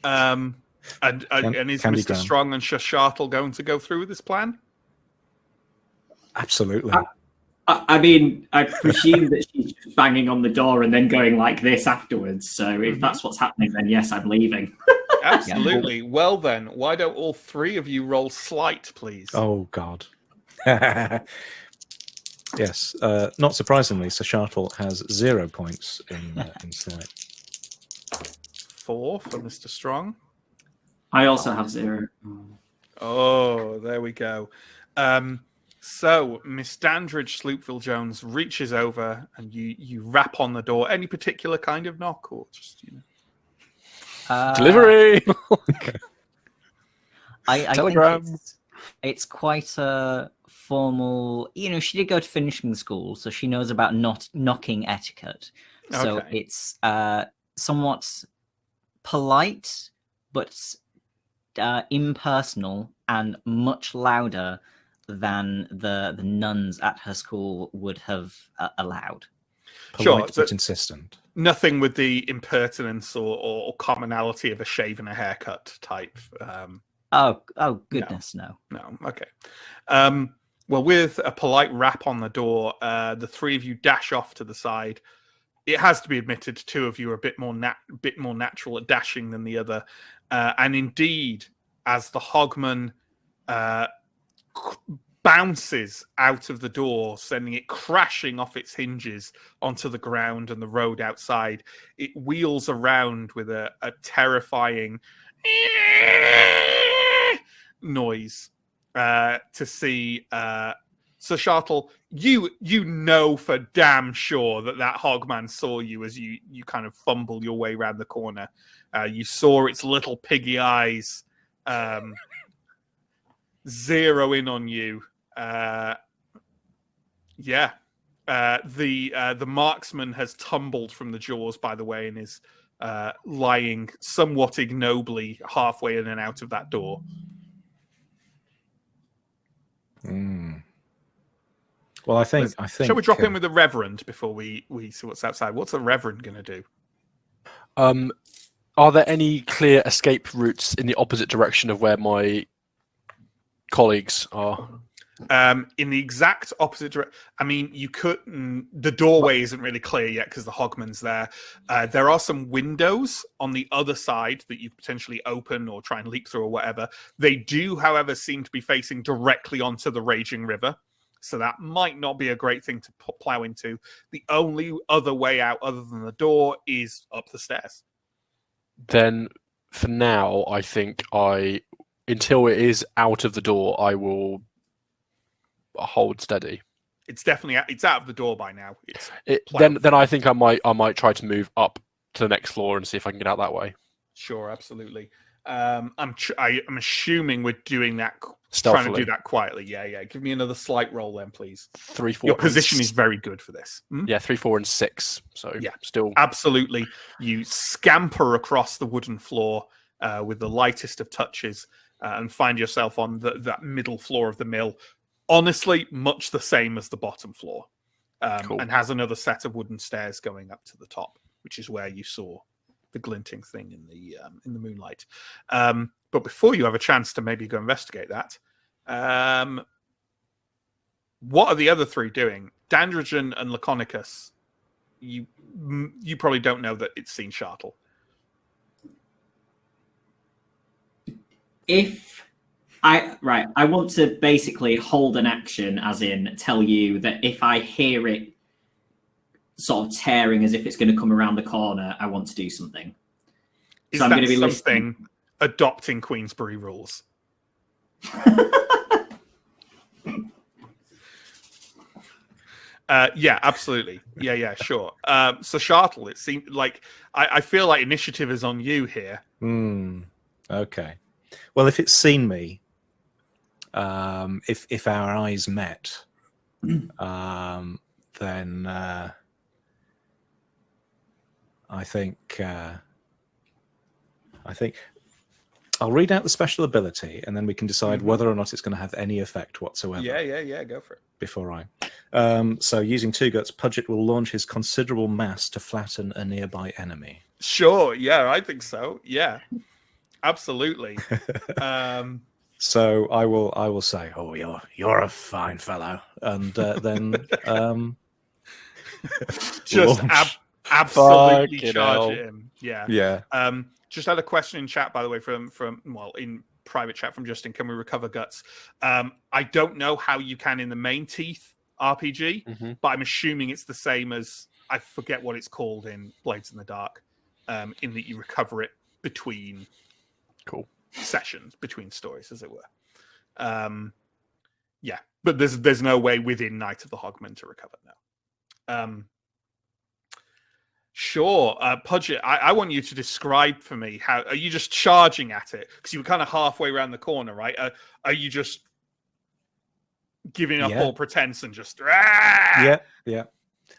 And is Mr. Strong and Shartle going to go through with this plan? Absolutely. I mean, I presume that she's just banging on the door and then going like this afterwards. So if that's what's happening, then yes, I'm leaving. Absolutely. Well then, why don't all three of you roll sleight, please? Oh, God. Yes. Not surprisingly, Sir Shartle has 0 points in sleight. 4 for Mr. Strong. I also have 0. Oh, there we go. So, Miss Dandridge Sloopville Jones reaches over and you rap on the door. Any particular kind of knock, or just delivery? I Telegram. think it's quite a formal. You know, she did go to finishing school, so she knows about not knocking etiquette. So it's somewhat polite, but impersonal and much louder than the nuns at her school would have allowed. Polite, but insistent. Nothing with the impertinence or commonality of a shave and a haircut type. Oh goodness, no. Okay. Well, with a polite rap on the door, the three of you dash off to the side. It has to be admitted, 2 of you are a bit more natural at dashing than the other, and indeed, as the Hogman bounces out of the door, sending it crashing off its hinges onto the ground and the road outside, it wheels around with a terrifying noise to see. So Shartle, you know for damn sure that Hogman saw you as you kind of fumble your way around the corner. You saw its little piggy eyes zero in on you. The marksman has tumbled from the jaws, by the way, and is lying somewhat ignobly halfway in and out of that door. Well, I think. Shall we drop in with the Reverend before we see what's outside? What's the Reverend going to do? Are there any clear escape routes in the opposite direction of where my colleagues are? In the exact opposite direction. I mean, you couldn't. The doorway isn't really clear yet because the Hogman's there. There are some windows on the other side that you potentially open or try and leap through or whatever. They do, however, seem to be facing directly onto the raging river. So that might not be a great thing to plow into. The only other way out other than the door is up the stairs. Then, for now, I think until it is out of the door, I will hold steady? It's definitely it's out of the door by now. Then I think I might try to move up to the next floor and see if I can get out that way. Sure, absolutely. I'm assuming we're doing that, Stealthily. trying to do that quietly. Yeah. Give me another slight roll then, please. 3, 4. Your position is very good for this. Yeah, 3, 4, and 6. So yeah, still absolutely. You scamper across the wooden floor with the lightest of touches and find yourself on that middle floor of the mill. Honestly, much the same as the bottom floor, Cool. and has another set of wooden stairs going up to the top, which is where you saw the glinting thing in the moonlight. But before you have a chance to maybe go investigate that, what are the other three doing? Dandridge and Laconicus. You probably don't know that it's seen Shartle. I want to basically hold an action, as in tell you that if I hear it sort of tearing as if it's going to come around the corner, I want to do something. Is so I'm that going to be something listening. Adopting Queensberry rules? Yeah, absolutely. Yeah, sure. So Shartle, it seems like I feel like initiative is on you here. Okay. Well, if it's seen me, if our eyes met, then I think I'll read out the special ability, and then we can decide whether or not it's going to have any effect whatsoever. Yeah. Go for it. Before I. So using 2 guts, Pudgett will launch his considerable mass to flatten a nearby enemy. Sure. Yeah, I think so. Yeah, absolutely. So I will say, "Oh, you're a fine fellow," and then just absolutely charge him. Yeah. Just had a question in chat, by the way, from in private chat from Justin. Can we recover guts? I don't know how you can in the main Teeth RPG, but I'm assuming it's the same as, I forget what it's called in Blades in the Dark, in that you recover it between sessions, between stories, as it were. Yeah, but there's no way within Night of the Hogmen to recover now. Sure, Pudgett, I want you to describe for me how are you just charging at it, because you were kind of halfway around the corner, right? Are you just giving up all pretense and just Yeah.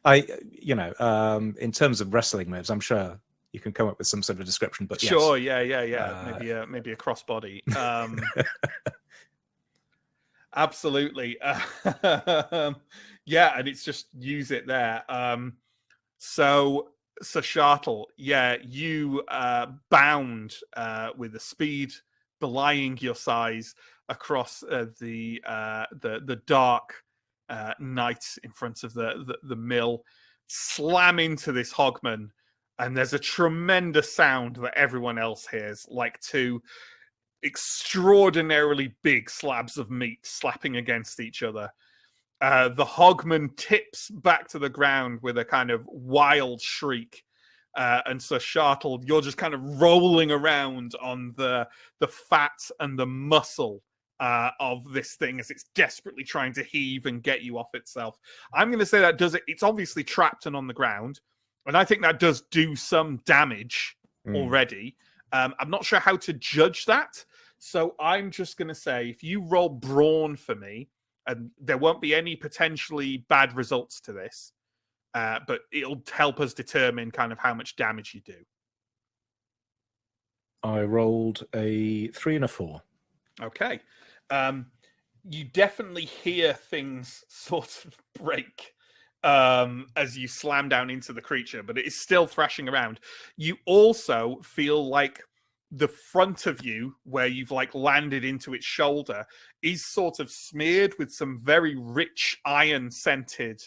In terms of wrestling moves, I'm sure you can come up with some sort of description, but sure, yes. Yeah. Maybe a crossbody. Absolutely. Yeah, and it's just use it there. So Shartle, yeah, you bound with a speed belying your size across the dark night in front of the mill, slam into this hogman, and there's a tremendous sound that everyone else hears, like 2 extraordinarily big slabs of meat slapping against each other. The hogman tips back to the ground with a kind of wild shriek. And so Shartle, you're just kind of rolling around on the fat and the muscle of this thing as it's desperately trying to heave and get you off itself. I'm going to say that does it. It's obviously trapped and on the ground, and I think that does do some damage already. I'm not sure how to judge that, so I'm just going to say if you roll brawn for me, and there won't be any potentially bad results to this, but it'll help us determine kind of how much damage you do. I rolled a 3 and a 4. Okay. You definitely hear things sort of break as you slam down into the creature, but it is still thrashing around. You also feel like the front of you, where you've like landed into its shoulder, is sort of smeared with some very rich iron scented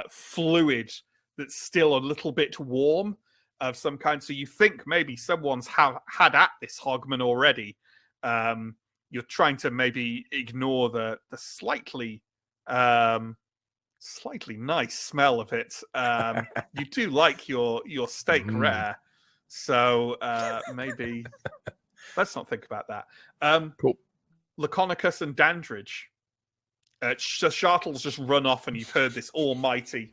fluid that's still a little bit warm of some kind. So you think maybe someone's had at this hogman already. You're trying to maybe ignore the slightly nice smell of it. You do like your steak rare. So maybe let's not think about that. Cool. Laconicus and Dandridge, Shartle's just run off, and you've heard this almighty,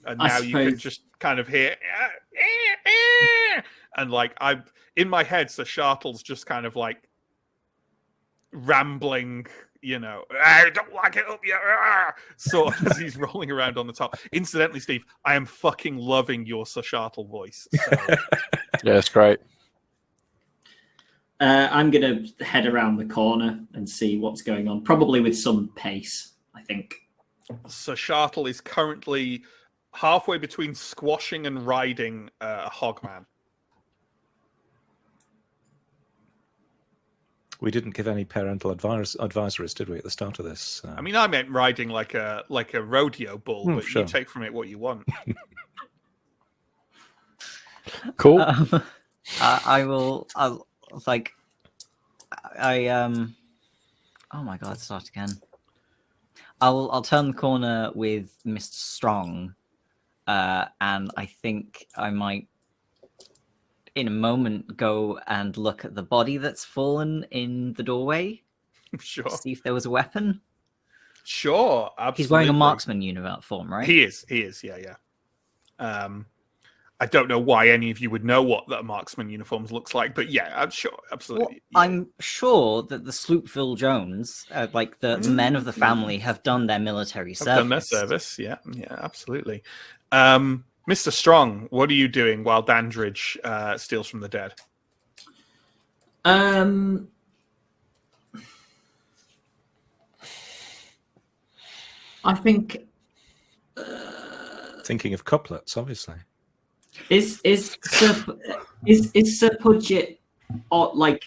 and now you can just kind of hear, and like I'm in my head, so Shartle's just kind of like rambling, you know, I don't like it up yet, sort of as he's rolling around on the top. Incidentally, Steve, I am fucking loving your Sir Shartle voice. So. Yeah, it's great. I'm going to head around the corner and see what's going on, probably with some pace, I think. So Shartle is currently halfway between squashing and riding a hogman. We didn't give any parental advisories, did we, at the start of this? I mean, I meant riding like a rodeo bull, but sure. You take from it what you want. Cool. I'll oh my god, start again. I'll turn the corner with Mr. Strong, and I think I might in a moment go and look at the body that's fallen in the doorway. Sure. See if there was a weapon. Sure, absolutely. He's wearing a marksman uniform, right? He is, yeah. I don't know why any of you would know what that marksman uniforms looks like, but yeah, I'm sure, absolutely. Well, I'm sure that the Sloopville Jones, like the men of the family, have done their military service. Done their service, yeah, absolutely. Mr. Strong, what are you doing while Dandridge steals from the dead? I think thinking of couplets, obviously. Is Sir Pudgett like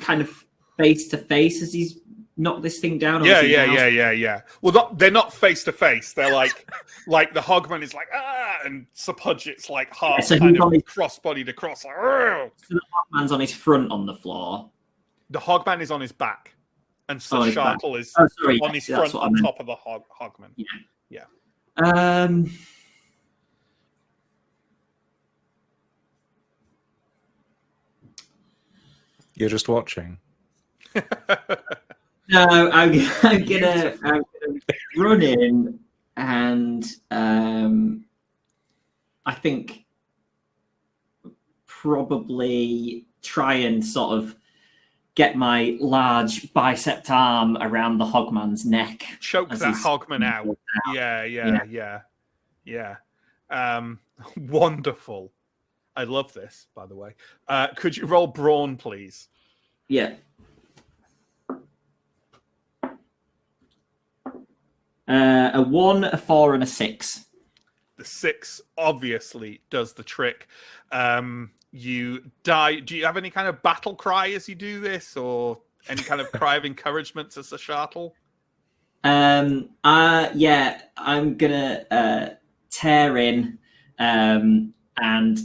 kind of face to face as he's knocked this thing down? Yeah. Well, they're not face to face. They're like the Hogman is like and Sir Pudgett's like half so kind of cross-bodied across. Like, so the Hogman's on his front on the floor. The Hogman is on his back, and Sir Shartle is on his front on top of the Hogman. Yeah. You're just watching. No, I'm gonna run in and I think probably try and sort of get my large bicep arm around the Hogman's neck. Choke that Hogman out. Yeah. Wonderful. I love this, by the way. Could you roll brawn, please? Yeah. A 1, a 4, and a 6. The 6 obviously does the trick. You die. Do you have any kind of battle cry as you do this, or any kind of cry of encouragement to Sir Shartle? Yeah, I'm gonna tear in, and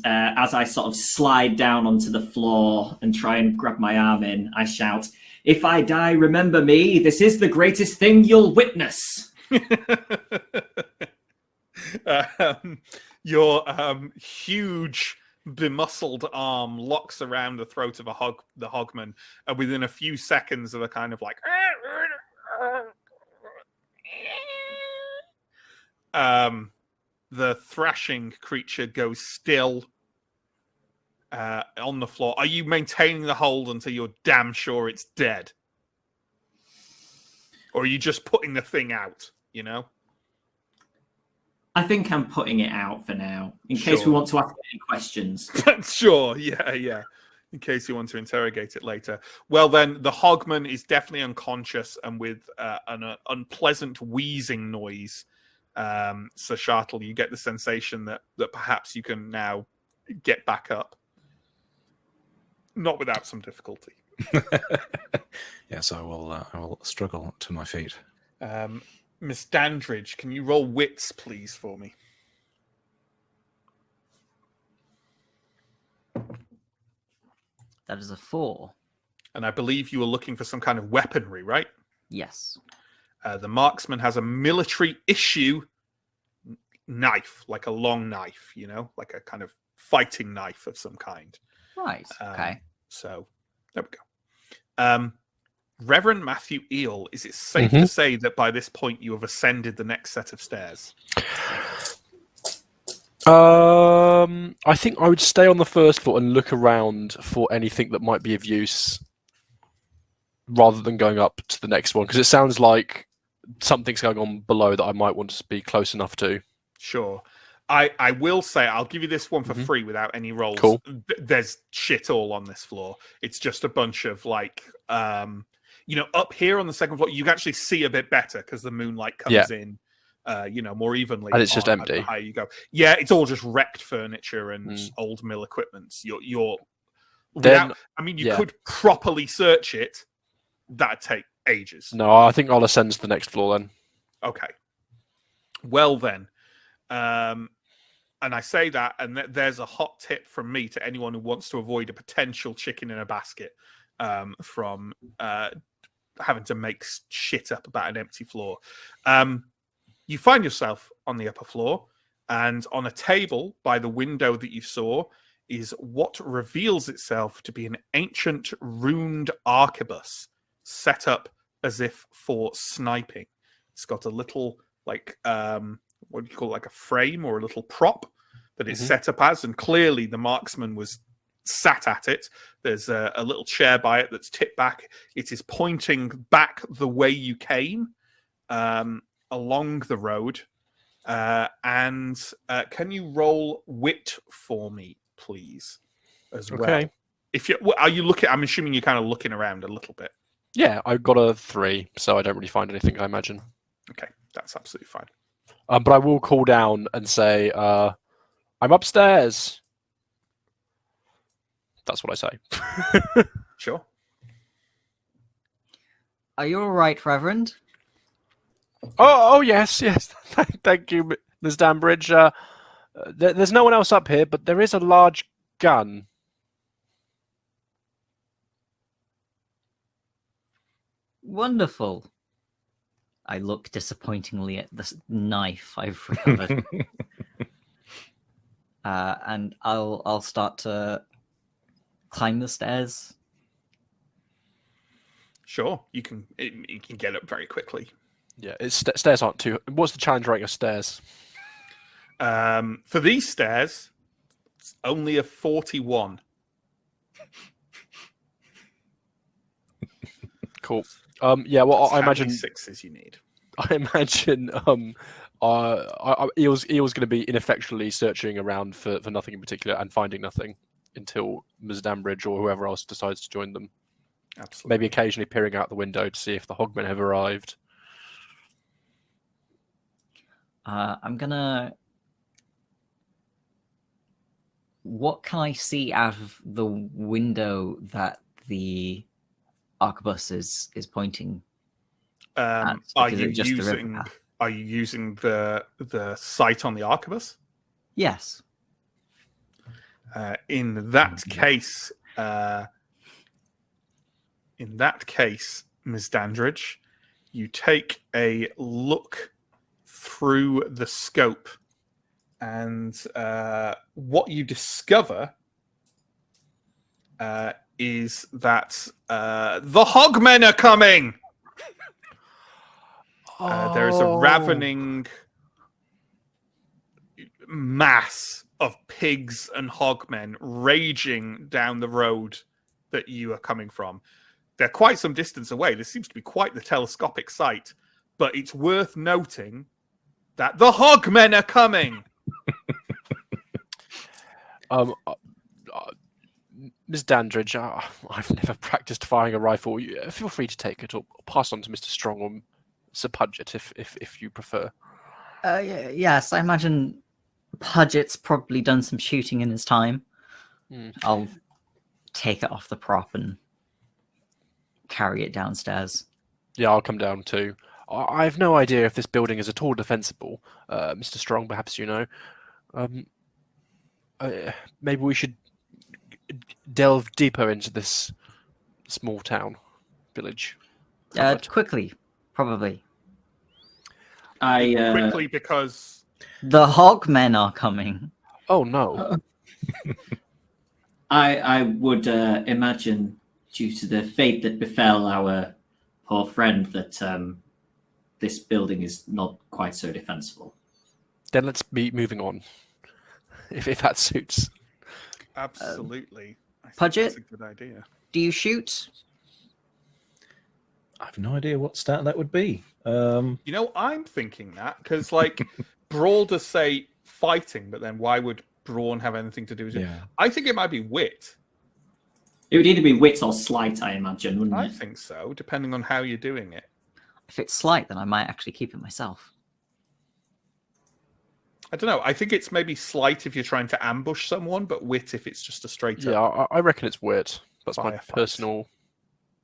as I sort of slide down onto the floor and try and grab my arm in, I shout, "If I die, remember me. This is the greatest thing you'll witness." Your huge, bemuscled arm locks around the throat of the Hogman, and within a few seconds of a kind of like the thrashing creature goes still on the floor. Are you maintaining the hold until you're damn sure it's dead? Or are you just putting the thing out, you know? I think I'm putting it out for now, in case we want to ask any questions. Sure, yeah. In case you want to interrogate it later. Well, then, the Hogman is definitely unconscious and with an unpleasant wheezing noise. So, Shartle, you get the sensation that perhaps you can now get back up. Not without some difficulty. Yes, I will struggle to my feet. Miss Dandridge, can you roll wits, please, for me? That is a 4. And I believe you were looking for some kind of weaponry, right? Yes. The marksman has a military issue knife, like a long knife, you know, like a kind of fighting knife of some kind. Right. Okay. So there we go. Reverend Matthew Eel, is it safe to say that by this point you have ascended the next set of stairs? I think I would stay on the first floor and look around for anything that might be of use, rather than going up to the next one, because it sounds like something's going on below that I might want to be close enough to. Sure. I will say, I'll give you this one for free without any rolls. Cool. There's shit all on this floor. It's just a bunch of like, up here on the second floor, you can actually see a bit better because the moonlight comes in, more evenly. And it's just empty. The higher you go. Yeah, it's all just wrecked furniture and old mill equipment. You could properly search it. That'd take ages. No, I think I'll ascend to the next floor then. Okay. Well then. And I say that, and there's a hot tip from me to anyone who wants to avoid a potential chicken in a basket from having to make shit up about an empty floor. You find yourself on the upper floor, and on a table by the window that you saw is what reveals itself to be an ancient runed arquebus set up as if for sniping. It's got a little, like, what do you call it, like a frame or a little prop that it's set up as, and clearly the marksman was sat at it. There's a little chair by it that's tipped back. It is pointing back the way you came, along the road. And can you roll wit for me, please, as well? Okay. Are you looking? I'm assuming you're kind of looking around a little bit. Yeah, I got a 3, so I don't really find anything, I imagine. Okay, that's absolutely fine. But I will call down and say, I'm upstairs. That's what I say. Sure. Are you all right, Reverend? Oh, yes. Thank you, Ms. Danbridge. There's no one else up here, but there is a large gun. Wonderful. I look disappointingly at the knife I've recovered. And I'll start to climb the stairs. Sure, you can get up very quickly. Yeah, stairs aren't too... What's the challenge rating of stairs? For these stairs, it's only a 41. Cool. Yeah, well, I imagine... How many 6s you need? I imagine Eel's going to be ineffectually searching around for nothing in particular and finding nothing until Ms. Danbridge or whoever else decides to join them. Absolutely. Maybe occasionally peering out the window to see if the Hogmen have arrived. I'm gonna... What can I see out of the window that the arquebus is pointing at? Are you using the sight on the arquebus? Yes. In that case, Ms. Dandridge, you take a look through the scope, and what you discover is that the Hogmen are coming. There is a ravening mass of pigs and hogmen raging down the road that you are coming from. They're quite some distance away. This seems to be quite the telescopic sight, but it's worth noting that the Hogmen are coming. Ms. Dandridge, I've never practiced firing a rifle. Feel free to take it or pass on to Mr. Strong or Sir Pudgett if you prefer. Yes, I imagine Pudgett's probably done some shooting in his time. I'll take it off the prop and carry it downstairs. Yeah, I'll come down too. I have no idea if this building is at all defensible. Mr. Strong, perhaps you know. Maybe we should delve deeper into this small town, village. Quickly, probably. Quickly, because the Hogmen are coming. Oh no! I would imagine, due to the fate that befell our poor friend that this building is not quite so defensible. Then let's be moving on, if that suits. Absolutely. I think Pudget? that's a good idea. Do you shoot? I have no idea what stat that would be. I'm thinking that because, like, Brawl does say fighting, but then why would Brawn have anything to do with it? Yeah. I think it might be wit. It would either be wit or sleight, I imagine, wouldn't I it? think so, depending on how you're doing it. If it's slight, then I might actually keep it myself. I don't know. I think it's maybe slight if you're trying to ambush someone, but wit if it's just a straight Yeah, up. I reckon it's wit. That's my Firefight. personal,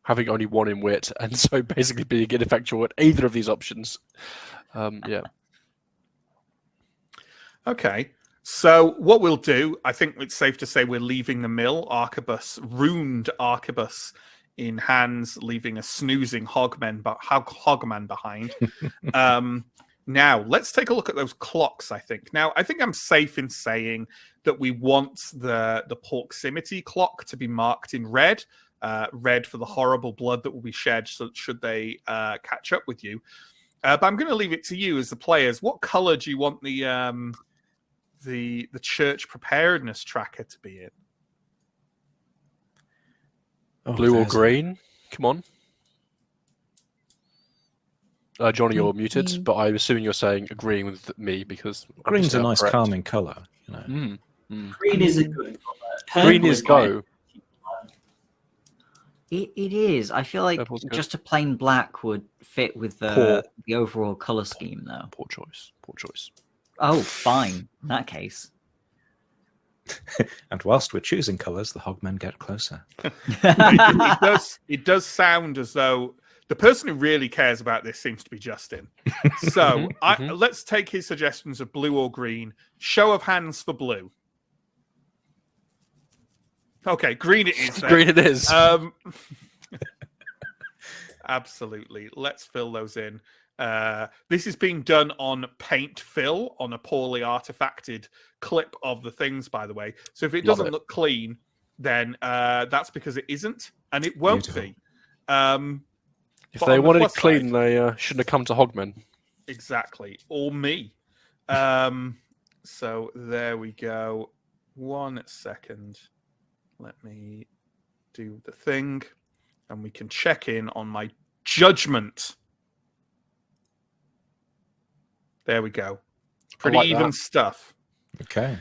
having only one in wit, and so basically being ineffectual at either of these options. Yeah. Okay. So what we'll do, I think it's safe to say we're leaving the mill, ruined arquebus in hands, leaving a snoozing hogman behind. Now, let's take a look at those clocks, I think. Now, I think I'm safe in saying that we want the proximity clock to be marked in red. Red for the horrible blood that will be shed should they catch up with you. But I'm going to leave it to you as the players. What color do you want the church preparedness tracker to be in? Oh, Blue or there's- green? Come on. Jonny, you're muted, but I'm assuming you're saying agreeing with me because Green's a obviously I'm nice correct. calming colour. Green is a good colour. Green Purple is quite- go. It is. I feel like Purple's good. just a plain black would fit with the overall color scheme, though. Poor choice. Poor choice. Oh, fine. In that case. And whilst we're choosing colours, the hogmen get closer. It does sound as though the person who really cares about this seems to be Justin. So let's take his suggestions of blue or green. Show of hands for blue. Okay, green it is. Then. Green it is. Absolutely. Let's fill those in. This is being done on paint fill on a poorly artifacted clip of the things, by the way. So if it Love doesn't it. look clean, then that's because it isn't, and it won't Beautiful. be. If but they on the wanted it plus clean, side- they shouldn't have come to Hogmen. Exactly. Or me. So there we go. 1 second. Let me do the thing. And we can check in on my judgment. There we go. Pretty like even that. stuff. Okay.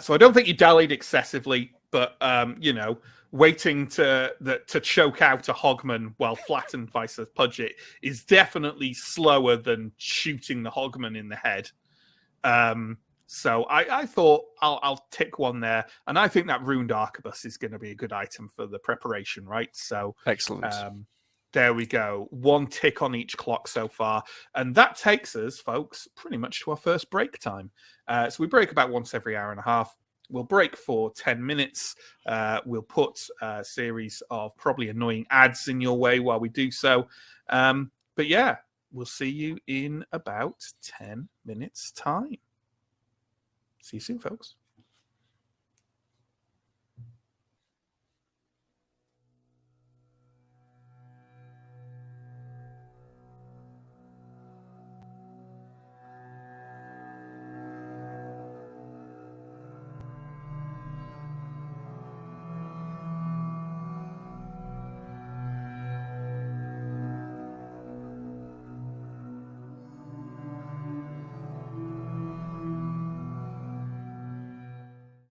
So I don't think you dallied excessively, but waiting to choke out a hogman while flattened by Sir Pudget is definitely slower than shooting the hogman in the head. So I thought I'll tick one there, and I think that ruined arquebus is going to be a good item for the preparation, right? So Excellent. there we go. 1 tick on each clock so far. And that takes us, folks, pretty much to our first break time. So we break about once every hour and a half. We'll break for 10 minutes. We'll put a series of probably annoying ads in your way while we do so. But yeah, we'll see you in about 10 minutes' time. See you soon, folks.